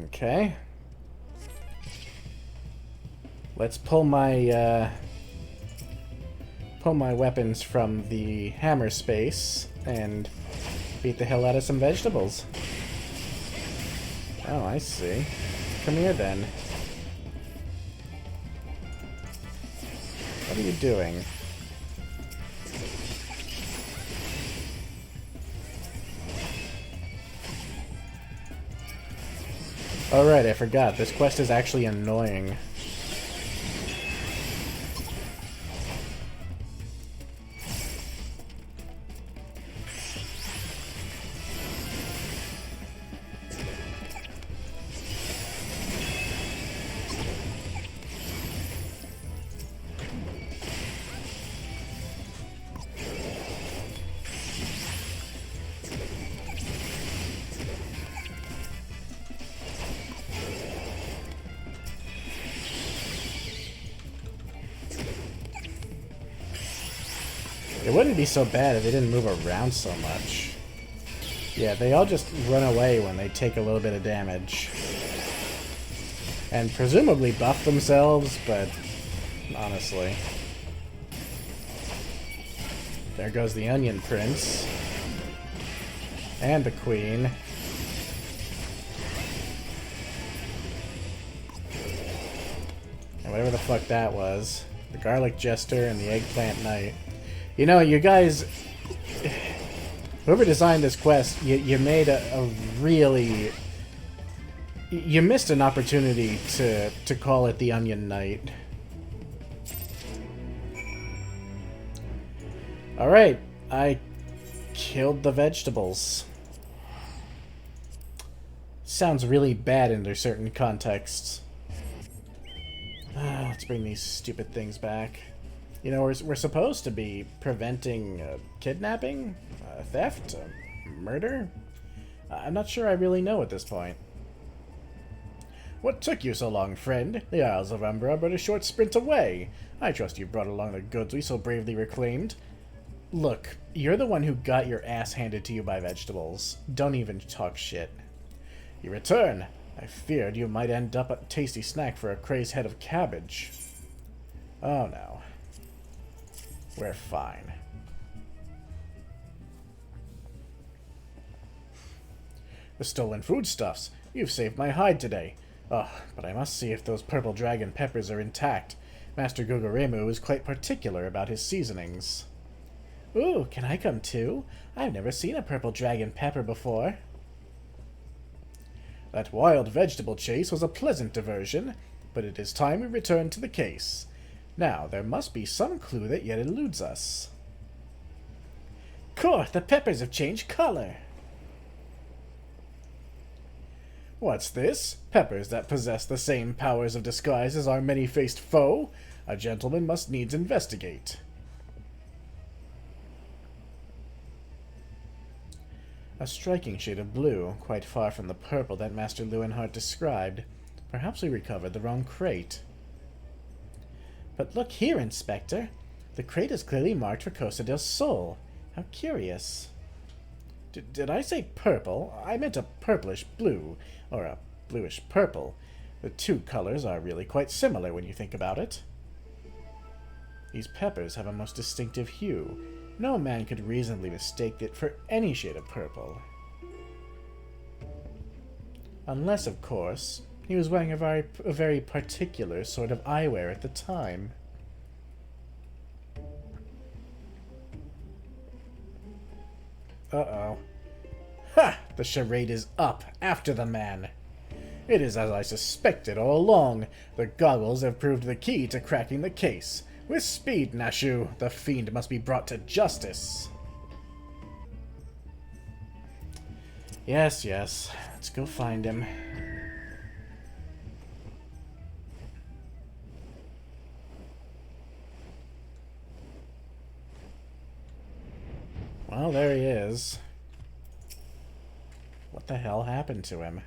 Okay. Let's pull my weapons from the hammer space and beat the hell out of some vegetables. Oh, I see. Come here then. What are you doing? Oh right, I forgot. This quest is actually annoying. It wouldn't be so bad if they didn't move around so much. Yeah, they all just run away when they take a little bit of damage. And presumably buff themselves, but honestly. There goes the Onion Prince. And the Queen. And whatever the fuck that was. The Garlic Jester and the Eggplant Knight. You know, you guys... Whoever designed this quest, you made a really... You missed an opportunity to call it the Onion Knight. Alright, I killed the vegetables. Sounds really bad under certain contexts. Let's bring these stupid things back. You know, we're supposed to be preventing kidnapping, theft, murder? I'm not sure I really know at this point. What took you so long, friend? The Isles of Umbra are but a short sprint away. I trust you brought along the goods we so bravely reclaimed. Look, you're the one who got your ass handed to you by vegetables. Don't even talk shit. You return. I feared you might end up a tasty snack for a crazed head of cabbage. Oh no. We're fine. The stolen foodstuffs. You've saved my hide today. Ugh, but I must see if those purple dragon peppers are intact. Master Guguremu is quite particular about his seasonings. Ooh, can I come too? I've never seen a purple dragon pepper before. That wild vegetable chase was a pleasant diversion, but it is time we return to the case. Now, there must be some clue that yet eludes us. Core, the peppers have changed color. What's this? Peppers that possess the same powers of disguise as our many-faced foe? A gentleman must needs investigate. A striking shade of blue, quite far from the purple that Master Lewenhart described. Perhaps we recovered the wrong crate. But look here, Inspector. The crate is clearly marked for Costa del Sol. How curious. Did I say purple? I meant a purplish blue, or a bluish purple. The two colors are really quite similar when you think about it. These peppers have a most distinctive hue. No man could reasonably mistake it for any shade of purple. Unless, of course, he was wearing a very particular sort of eyewear at the time. Uh-oh. Ha! The charade is up, after the man. It is as I suspected all along. The goggles have proved the key to cracking the case. With speed, Nashu, the fiend must be brought to justice. Yes, yes. Let's go find him. Well, there he is. What the hell happened to him?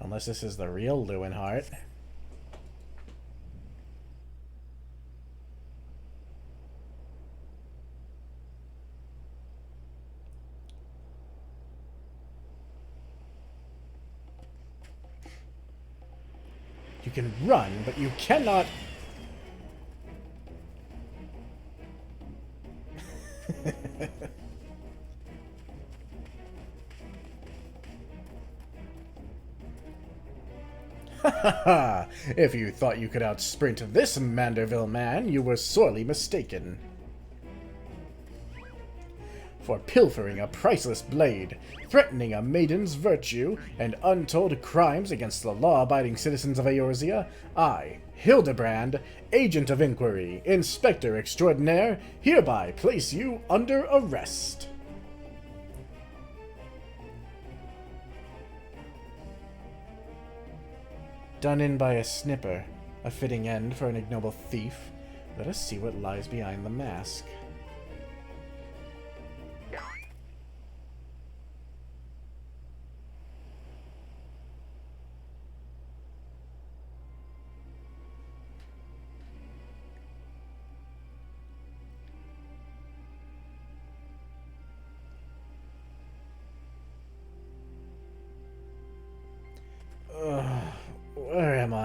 Unless this is the real Lewenhart. You can run, but you cannot... Ha ha ha! If you thought you could outsprint this Manderville man, you were sorely mistaken. For pilfering a priceless blade, threatening a maiden's virtue, and untold crimes against the law-abiding citizens of Eorzea, I, Hildibrand, Agent of Inquiry, Inspector Extraordinaire, hereby place you under arrest. Done in by a snipper, a fitting end for an ignoble thief. Let us see what lies behind the mask.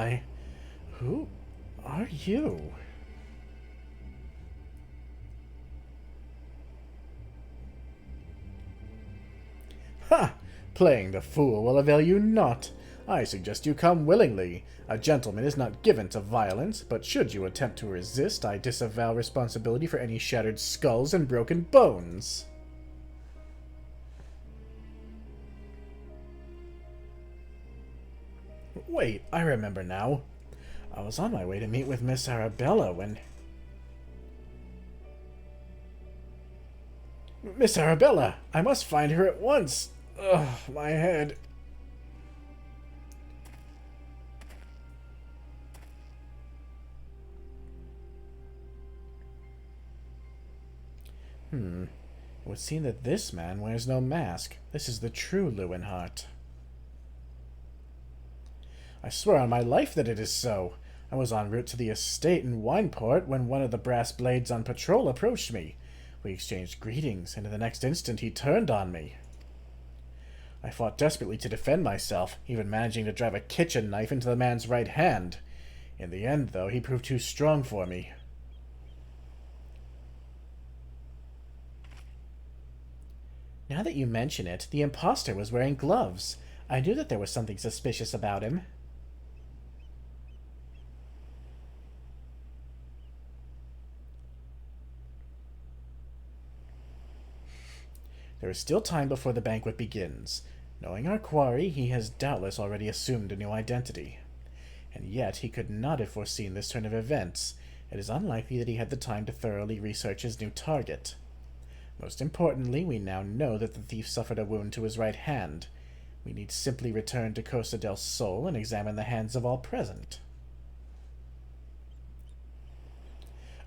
I? Who are you? Ha! Playing the fool will avail you not. I suggest you come willingly. A gentleman is not given to violence, but should you attempt to resist, I disavow responsibility for any shattered skulls and broken bones. Wait, I remember now. I was on my way to meet with Miss Arabella when... Miss Arabella! I must find her at once! Ugh, my head. It would seem that this man wears no mask. This is the true Lewinhart. I swear on my life that it is so. I was en route to the estate in Wineport when one of the brass blades on patrol approached me. We exchanged greetings, and in the next instant he turned on me. I fought desperately to defend myself, even managing to drive a kitchen knife into the man's right hand. In the end, though, he proved too strong for me. Now that you mention it, the imposter was wearing gloves. I knew that there was something suspicious about him. There is still time before the banquet begins. Knowing our quarry, he has doubtless already assumed a new identity. And yet he could not have foreseen this turn of events. It is unlikely that he had the time to thoroughly research his new target. Most importantly, we now know that the thief suffered a wound to his right hand. We need simply return to Costa del Sol and examine the hands of all present.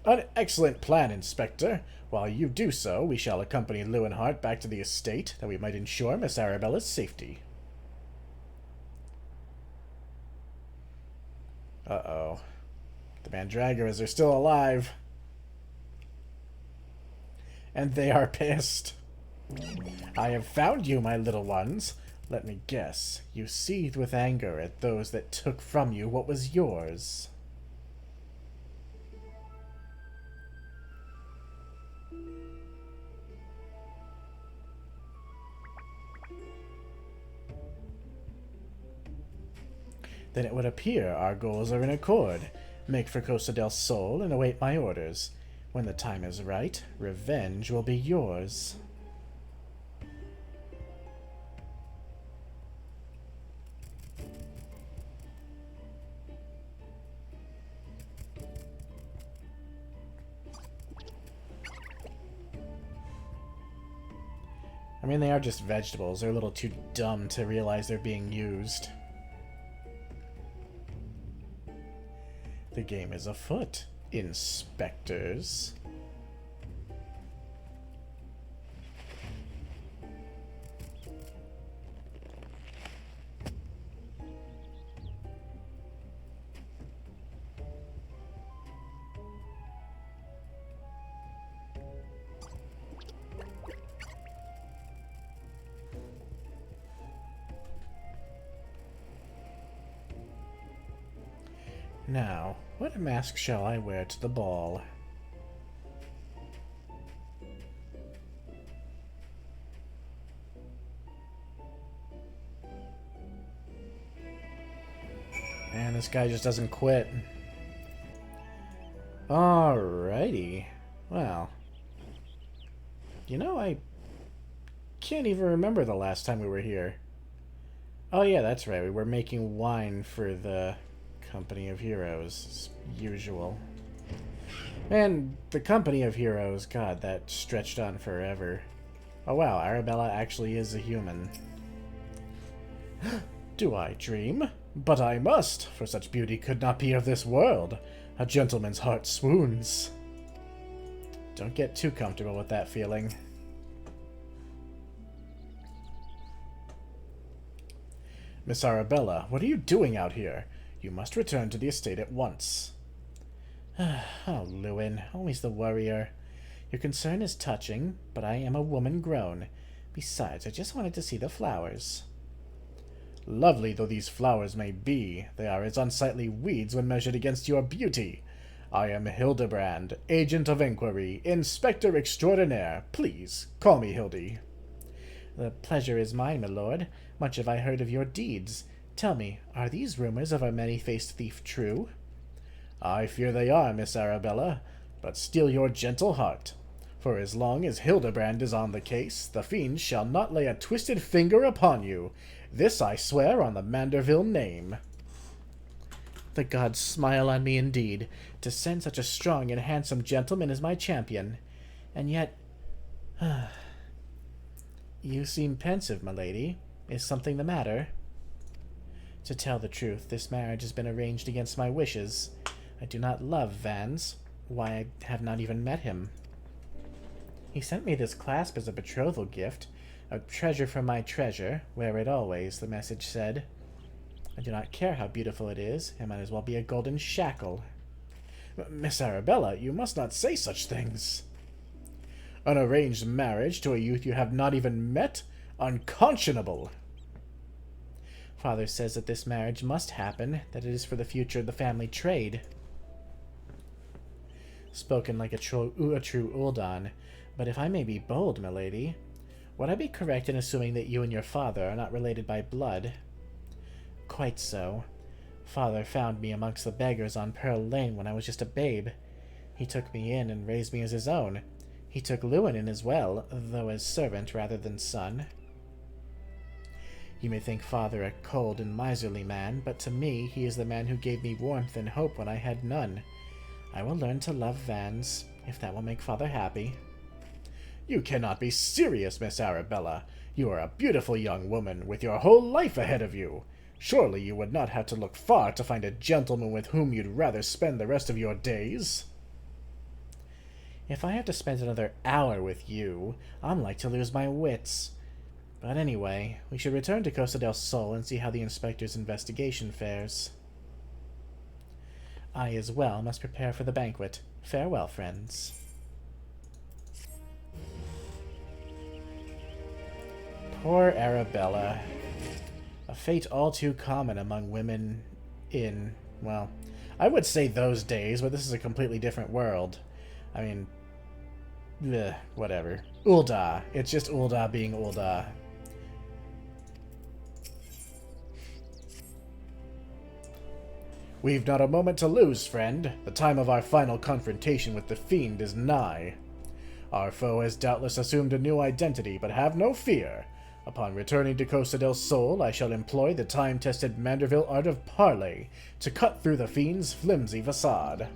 An excellent plan, Inspector. While you do so, we shall accompany Lewinhart back to the estate, that we might ensure Miss Arabella's safety. Uh-oh. The Mandragoras are still alive. And they are pissed. I have found you, my little ones. Let me guess. You seethed with anger at those that took from you what was yours. Then it would appear our goals are in accord. Make for Costa del Sol and await my orders. When the time is right, revenge will be yours. I mean, they are just vegetables. They're a little too dumb to realize they're being used. The game is afoot, inspectors. Now, what mask shall I wear to the ball? Man, this guy just doesn't quit. Alrighty. Well. You know, I can't even remember the last time we were here. Oh yeah, that's right. We were making wine for the Company of Heroes, as usual. And the Company of Heroes, god, that stretched on forever. Oh wow, Arabella actually is a human. Do I dream? But I must, for such beauty could not be of this world. A gentleman's heart swoons. Don't get too comfortable with that feeling. Miss Arabella, what are you doing out here? You must return to the estate at once. Oh, Lewin, always the worrier. Your concern is touching, but I am a woman grown. Besides, I just wanted to see the flowers. Lovely though these flowers may be, they are as unsightly weeds when measured against your beauty. I am Hildibrand, Agent of Inquiry, Inspector Extraordinaire. Please, call me Hildy. The pleasure is mine, my lord. Much have I heard of your deeds. Tell me, are these rumors of our many-faced thief true? I fear they are, Miss Arabella, but steel your gentle heart. For as long as Hildibrand is on the case, the fiend shall not lay a twisted finger upon you. This I swear on the Manderville name. The gods smile on me indeed, to send such a strong and handsome gentleman as my champion. And yet... You seem pensive, my lady. Is something the matter? To tell the truth, this marriage has been arranged against my wishes. I do not love Vans. Why, I have not even met him. He sent me this clasp as a betrothal gift, a treasure from my treasure, wear it always, the message said. I do not care how beautiful it is, it might as well be a golden shackle. Miss Arabella, you must not say such things. An arranged marriage to a youth you have not even met? Unconscionable! Father says that this marriage must happen, that it is for the future of the family trade. Spoken like a true Uldan, but if I may be bold, milady, would I be correct in assuming that you and your father are not related by blood? Quite so. Father found me amongst the beggars on Pearl Lane when I was just a babe. He took me in and raised me as his own. He took Lewin in as well, though as servant rather than son. You may think Father a cold and miserly man, but to me he is the man who gave me warmth and hope when I had none. I will learn to love Vans, if that will make Father happy. You cannot be serious, Miss Arabella. You are a beautiful young woman, with your whole life ahead of you. Surely you would not have to look far to find a gentleman with whom you'd rather spend the rest of your days. If I have to spend another hour with you, I'm like to lose my wits. But anyway, we should return to Costa del Sol and see how the inspector's investigation fares. I as well must prepare for the banquet. Farewell, friends. Poor Arabella. A fate all too common among women in, well, I would say those days, but this is a completely different world. I mean, whatever. Ulda. It's just Ulda being Ulda. We've not a moment to lose, friend. The time of our final confrontation with the fiend is nigh. Our foe has doubtless assumed a new identity, but have no fear. Upon returning to Costa del Sol, I shall employ the time-tested Manderville art of parley to cut through the fiend's flimsy facade.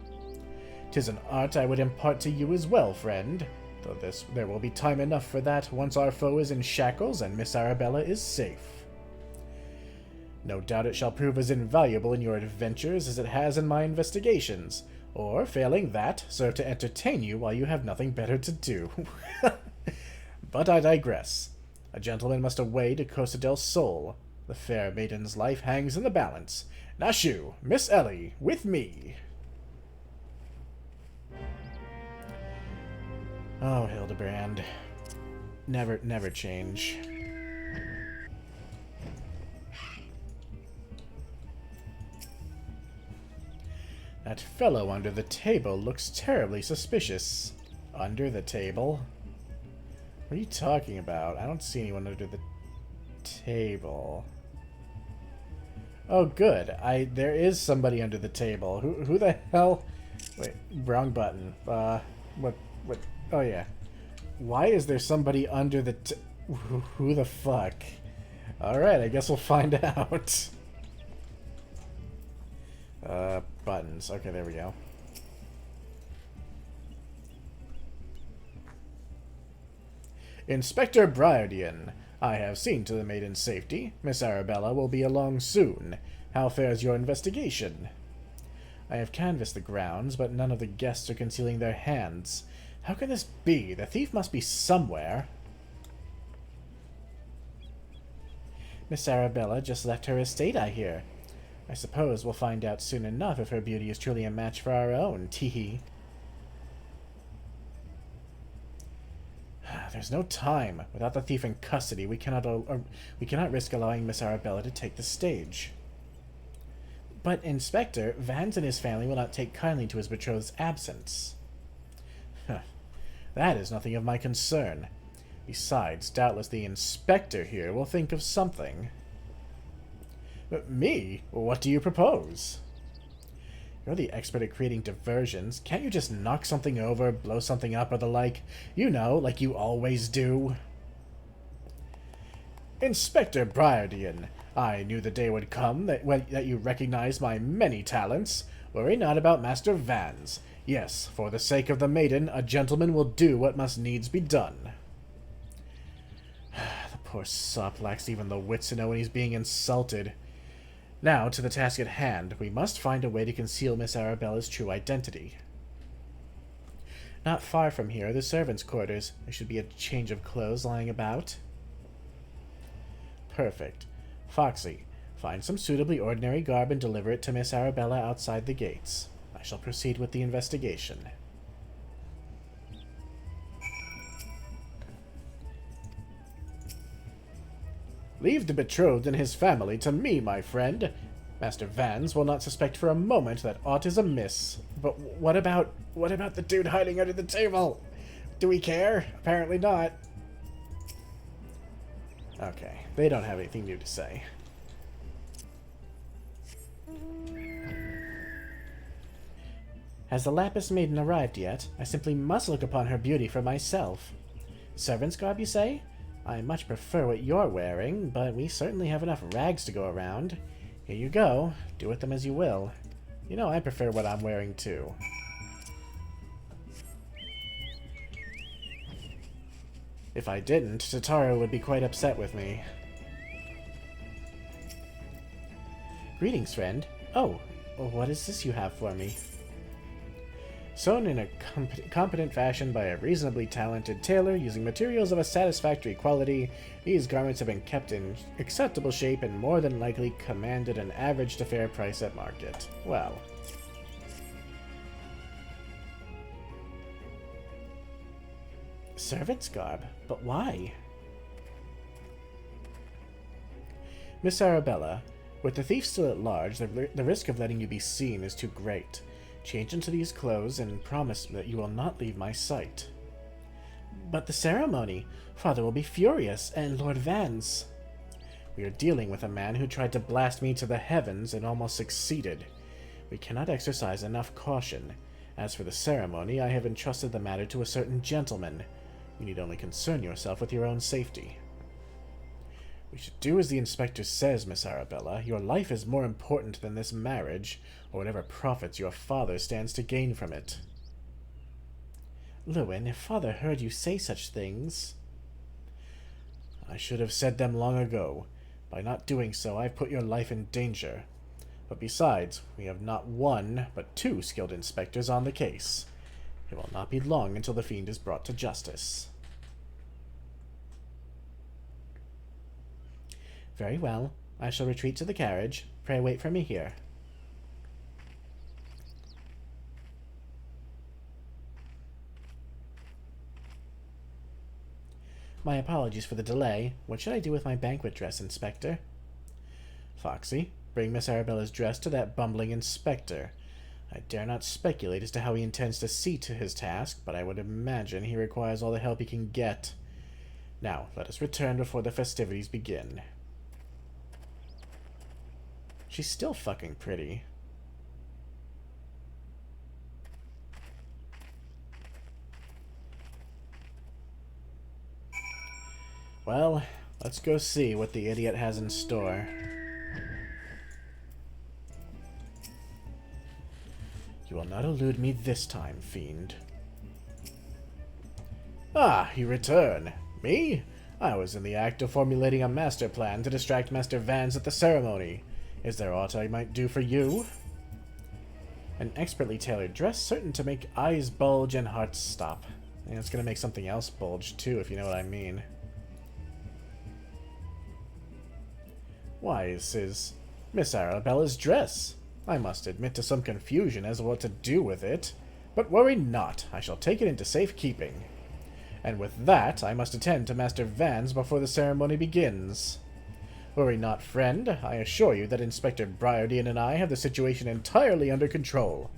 'Tis an art I would impart to you as well, friend, though there will be time enough for that once our foe is in shackles and Miss Arabella is safe. No doubt it shall prove as invaluable in your adventures as it has in my investigations, or, failing that, serve to entertain you while you have nothing better to do. But I digress. A gentleman must away to Costa del Sol. The fair maiden's life hangs in the balance. Nashu, Miss Ellie, with me. Oh, Hildibrand. Never change. That fellow under the table looks terribly suspicious. Under the table? What are you talking about? I don't see anyone under the table. Oh, good. There is somebody under the table. Who the hell? Wait, wrong button. What? Oh, yeah. Why is there somebody under the who the fuck? Alright, I guess we'll find out. Buttons. Okay, there we go. Inspector Briardian, I have seen to the maiden's safety. Miss Arabella will be along soon. How fares your investigation? I have canvassed the grounds, but none of the guests are concealing their hands. How can this be? The thief must be somewhere. Miss Arabella just left her estate, I hear. I suppose we'll find out soon enough if her beauty is truly a match for our own, tee-hee. There's no time. Without the thief in custody, we cannot risk allowing Miss Arabella to take the stage. But, Inspector, Vans and his family will not take kindly to his betrothed's absence. That is nothing of my concern. Besides, doubtless the Inspector here will think of something. Me? What do you propose? You're the expert at creating diversions. Can't you just knock something over, blow something up, or the like? You know, like you always do. Inspector Briardian, I knew the day would come that you recognize my many talents. Worry not about Master Vans. Yes, for the sake of the maiden, a gentleman will do what must needs be done. The poor sop lacks even the wits to know when he's being insulted. Now, to the task at hand, we must find a way to conceal Miss Arabella's true identity. Not far from here are the servants' quarters. There should be a change of clothes lying about. Perfect. Foxy, find some suitably ordinary garb and deliver it to Miss Arabella outside the gates. I shall proceed with the investigation. Leave the betrothed and his family to me, my friend. Master Vans will not suspect for a moment that aught is amiss. But what about the dude hiding under the table? Do we care? Apparently not. Okay, they don't have anything new to say. Has the Lapis Maiden arrived yet? I simply must look upon her beauty for myself. Servant's garb, you say? I much prefer what you're wearing, but we certainly have enough rags to go around. Here you go. Do with them as you will. You know, I prefer what I'm wearing, too. If I didn't, Tataru would be quite upset with me. Greetings, friend. Oh, what is this you have for me? Sewn in a competent fashion by a reasonably talented tailor using materials of a satisfactory quality, these garments have been kept in acceptable shape and more than likely commanded an average to fair price at market. Well. Servant's garb? But why? Miss Arabella, with the thief still at large, the risk of letting you be seen is too great. Change into these clothes and promise that you will not leave my sight. But the ceremony! Father will be furious, and Lord Vans. We are dealing with a man who tried to blast me to the heavens and almost succeeded. We cannot exercise enough caution. As for the ceremony, I have entrusted the matter to a certain gentleman. You need only concern yourself with your own safety. We should do as the inspector says, Miss Arabella. Your life is more important than this marriage, or whatever profits your father stands to gain from it. Lewin, if father heard you say such things... I should have said them long ago. By not doing so, I've put your life in danger. But besides, we have not one, but two skilled inspectors on the case. It will not be long until the fiend is brought to justice. Very well. I shall retreat to the carriage. Pray wait for me here. My apologies for the delay. What should I do with my banquet dress, Inspector? Foxy, bring Miss Arabella's dress to that bumbling inspector. I dare not speculate as to how he intends to see to his task, but I would imagine he requires all the help he can get. Now, let us return before the festivities begin. She's still fucking pretty. Well, let's go see what the idiot has in store. You will not elude me this time, fiend. Ah, you return. Me? I was in the act of formulating a master plan to distract Master Vans at the ceremony. Is there aught I might do for you? An expertly tailored dress certain to make eyes bulge and hearts stop. And it's gonna make something else bulge too, if you know what I mean. Why, this is Miss Arabella's dress. I must admit to some confusion as to what to do with it. But worry not, I shall take it into safekeeping. And with that, I must attend to Master Vans before the ceremony begins. Worry not, friend. I assure you that Inspector Briardian and I have the situation entirely under control.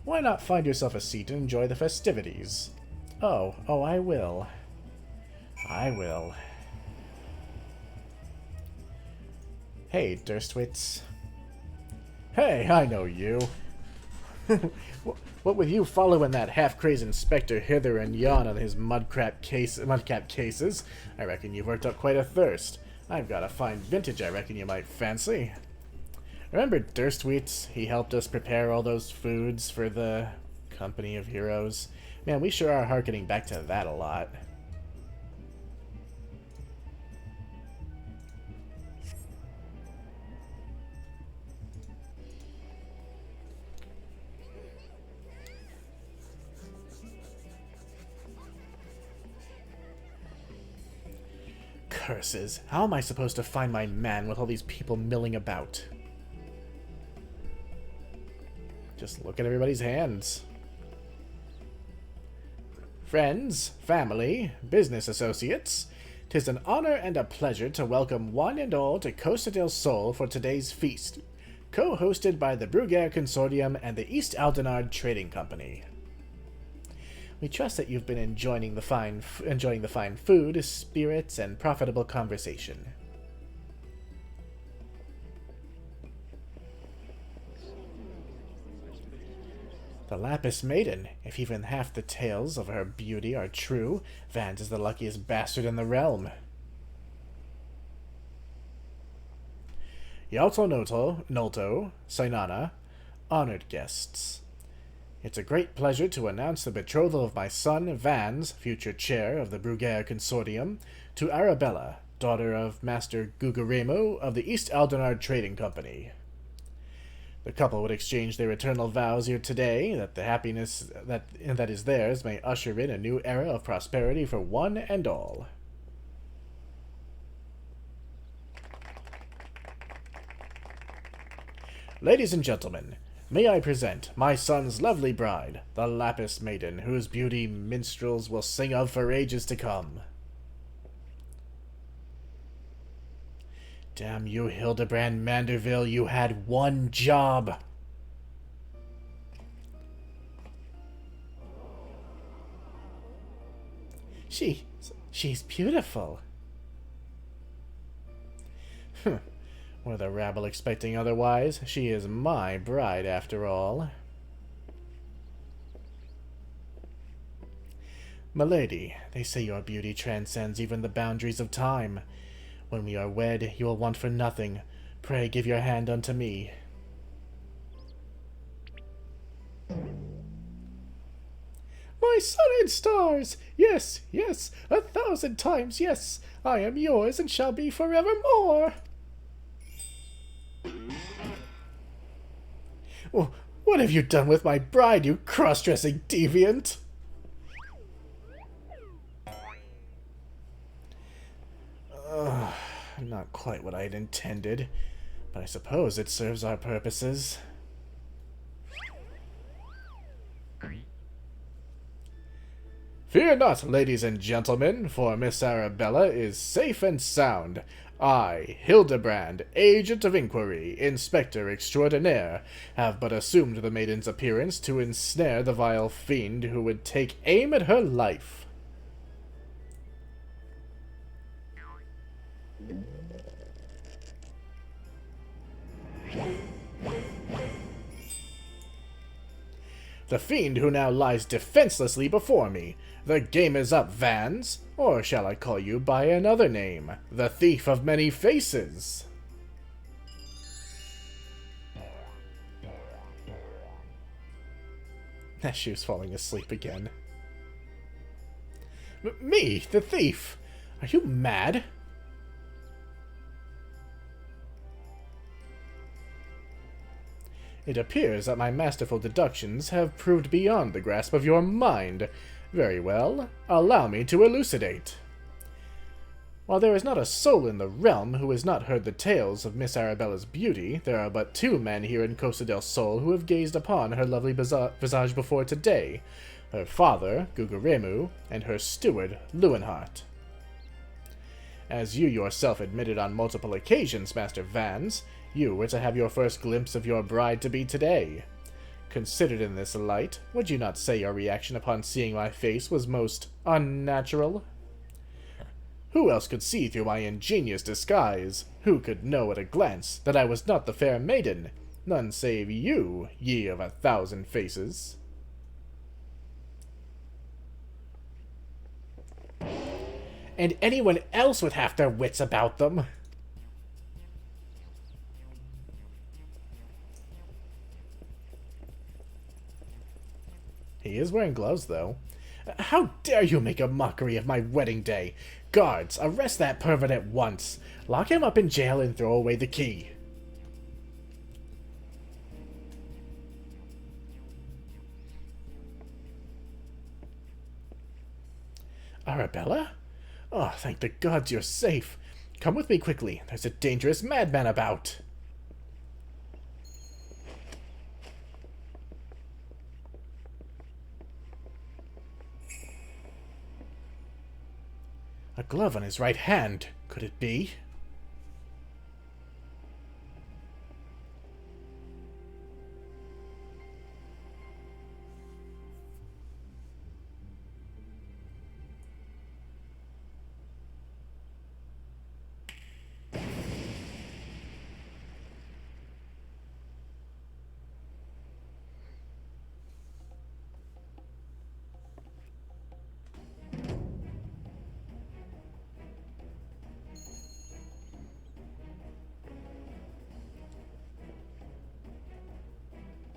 Why not find yourself a seat and enjoy the festivities? Oh, I will. I will. Hey, Durstwitz. Hey, I know you. What with you following that half-crazed inspector hither and yon on his mudcap cases, I reckon you've worked up quite a thirst. I've got a fine vintage I reckon you might fancy. Remember Durstwitz? He helped us prepare all those foods for the Company of Heroes. Man, we sure are harkening back to that a lot. Curses. How am I supposed to find my man with all these people milling about? Just look at everybody's hands. Friends, family, business associates, 'tis an honor and a pleasure to welcome one and all to Costa del Sol for today's feast, co-hosted by the Bruguer Consortium and the East Aldenard Trading Company. We trust that you've been enjoying the fine food, spirits, and profitable conversation. The Lapis Maiden, if even half the tales of her beauty are true, Vans is the luckiest bastard in the realm. Yalto Nolto, Sainana, honored guests. It's a great pleasure to announce the betrothal of my son, Vans, future chair of the Bruguer Consortium, to Arabella, daughter of Master Gugaremo of the East Aldenard Trading Company. The couple would exchange their eternal vows here today that the happiness that is theirs may usher in a new era of prosperity for one and all. Ladies and gentlemen, may I present my son's lovely bride, the Lapis Maiden, whose beauty minstrels will sing of for ages to come. Damn you, Hildibrand Manderville, you had one job! She's beautiful. Were the rabble expecting otherwise? She is my bride, after all. Milady, they say your beauty transcends even the boundaries of time. When we are wed, you will want for nothing. Pray give your hand unto me. My sun and stars! Yes, yes, 1,000 times yes! I am yours and shall be forevermore! What have you done with my bride, you cross-dressing deviant? Not quite what I had intended, but I suppose it serves our purposes. Fear not, ladies and gentlemen, for Miss Arabella is safe and sound. I, Hildibrand, Agent of Inquiry, Inspector Extraordinaire, have but assumed the maiden's appearance to ensnare the vile fiend who would take aim at her life. The fiend who now lies defenselessly before me. The game is up, Vans. Or shall I call you by another name? The Thief of Many Faces. She was falling asleep again. Me, the thief? Are you mad? It appears that my masterful deductions have proved beyond the grasp of your mind. Very well, allow me to elucidate. While there is not a soul in the realm who has not heard the tales of Miss Arabella's beauty, there are but 2 men here in Costa del Sol who have gazed upon her lovely visage before today. her father, Guguremu, and her steward, Leuwenhart. As you yourself admitted on multiple occasions, Master Vans, you were to have your first glimpse of your bride-to-be today. Considered in this light, would you not say your reaction upon seeing my face was most unnatural? Who else could see through my ingenious disguise? Who could know at a glance that I was not the fair maiden? None save you, ye of 1,000 faces. And anyone else would have their wits about them. He is wearing gloves, though. How dare you make a mockery of my wedding day? Guards, arrest that pervert at once. Lock him up in jail and throw away the key. Arabella? Oh, thank the gods you're safe. Come with me quickly. There's a dangerous madman about. A glove on his right hand. Could it be?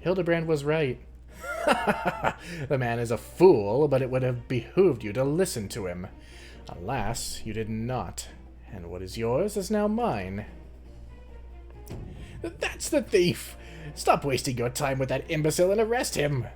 Hildibrand was right. The man is a fool, but it would have behooved you to listen to him. Alas, you did not, and what is yours is now mine. That's the thief! Stop wasting your time with that imbecile and arrest him!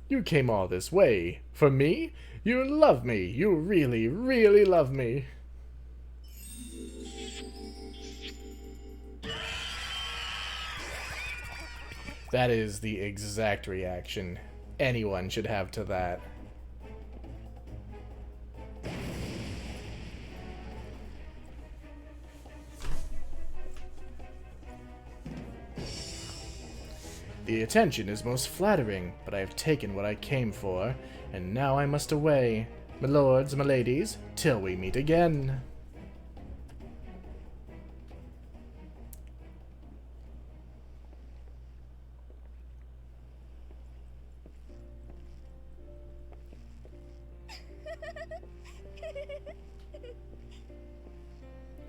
You came all this way. For me? You love me. You really, really love me. That is the exact reaction anyone should have to that. The attention is most flattering, but I have taken what I came for, and now I must away. My lords, my ladies, till we meet again.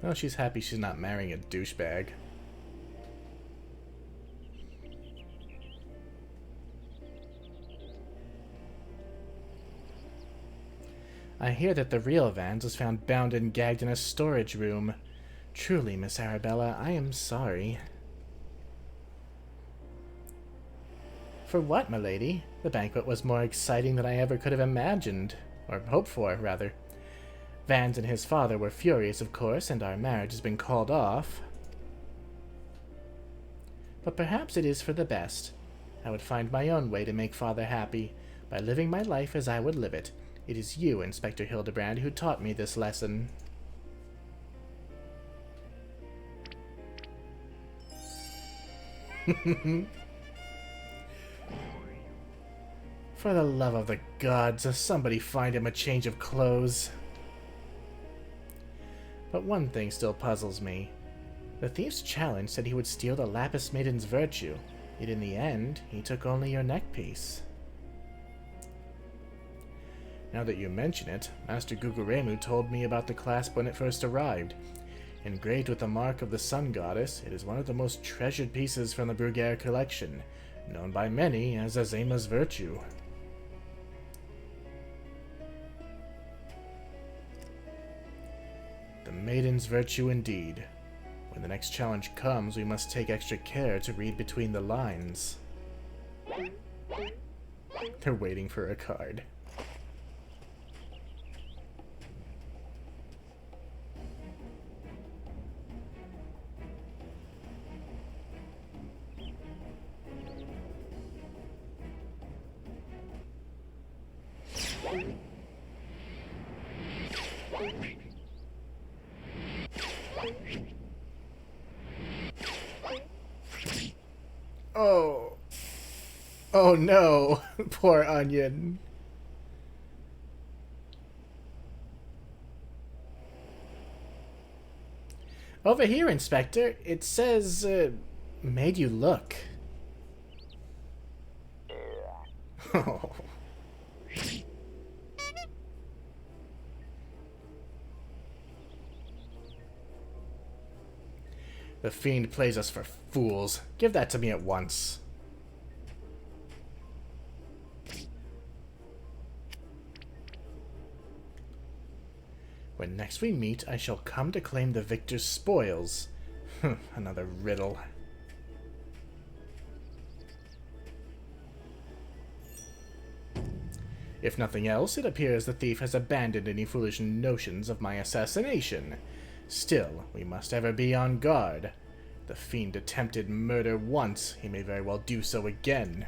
Oh, she's happy she's not marrying a douchebag. I hear that the real Vans was found bound and gagged in a storage room. Truly, Miss Arabella, I am sorry. For what, my lady? The banquet was more exciting than I ever could have imagined. Or hoped for, rather. Vans and his father were furious, of course, and our marriage has been called off. But perhaps it is for the best. I would find my own way to make father happy, by living my life as I would live it. It is you, Inspector Hildibrand, who taught me this lesson. For the love of the gods, somebody find him a change of clothes. But one thing still puzzles me. The thief's challenge said he would steal the Lapis Maiden's virtue, yet in the end, he took only your neckpiece. Now that you mention it, Master Guguremu told me about the clasp when it first arrived. Engraved with the mark of the Sun Goddess, it is one of the most treasured pieces from the Bruguière collection, known by many as Azema's virtue. Maiden's virtue indeed. When the next challenge comes, we must take extra care to read between the lines. They're waiting for a card. Oh. Oh no. Poor Onion. Over here, Inspector, it says, made you look. Oh. The fiend plays us for fools. Give that to me at once. When next we meet, I shall come to claim the victor's spoils. Another riddle. If nothing else, it appears the thief has abandoned any foolish notions of my assassination. Still, we must ever be on guard. The fiend attempted murder once, he may very well do so again.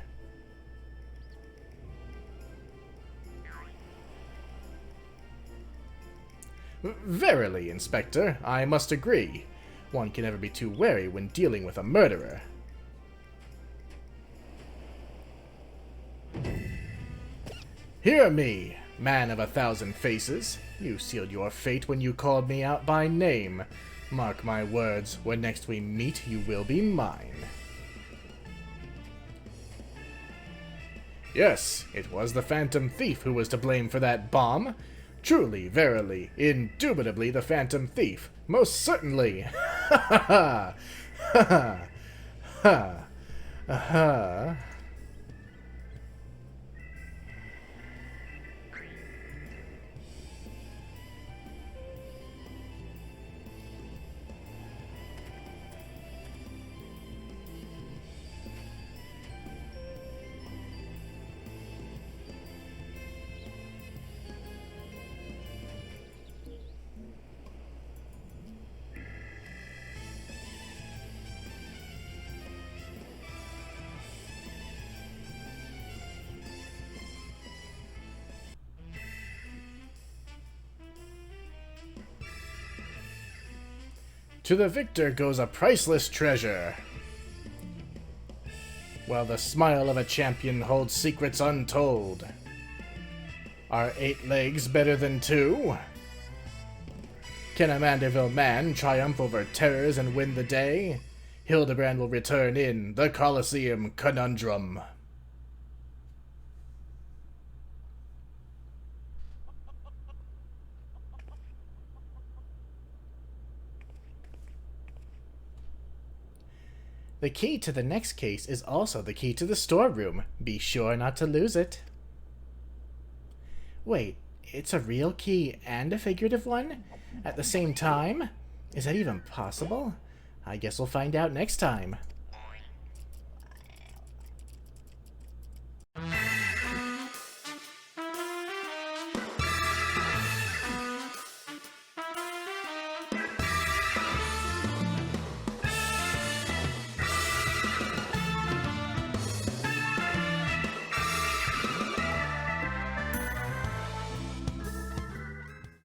Verily, Inspector, I must agree. One can never be too wary when dealing with a murderer. Hear me, man of 1,000 faces. You sealed your fate when you called me out by name. Mark my words, when next we meet, you will be mine. Yes, it was the Phantom Thief who was to blame for that bomb. Truly, verily, indubitably the Phantom Thief. Most certainly. Ha ha ha! Ha ha! Ha ha! To the victor goes a priceless treasure, while the smile of a champion holds secrets untold. Are 8 legs better than 2? Can a Mandeville man triumph over terrors and win the day? Hildibrand will return in the Colosseum Conundrum. The key to the next case is also the key to the storeroom. Be sure not to lose it. Wait, it's a real key and a figurative one? At the same time? Is that even possible? I guess we'll find out next time.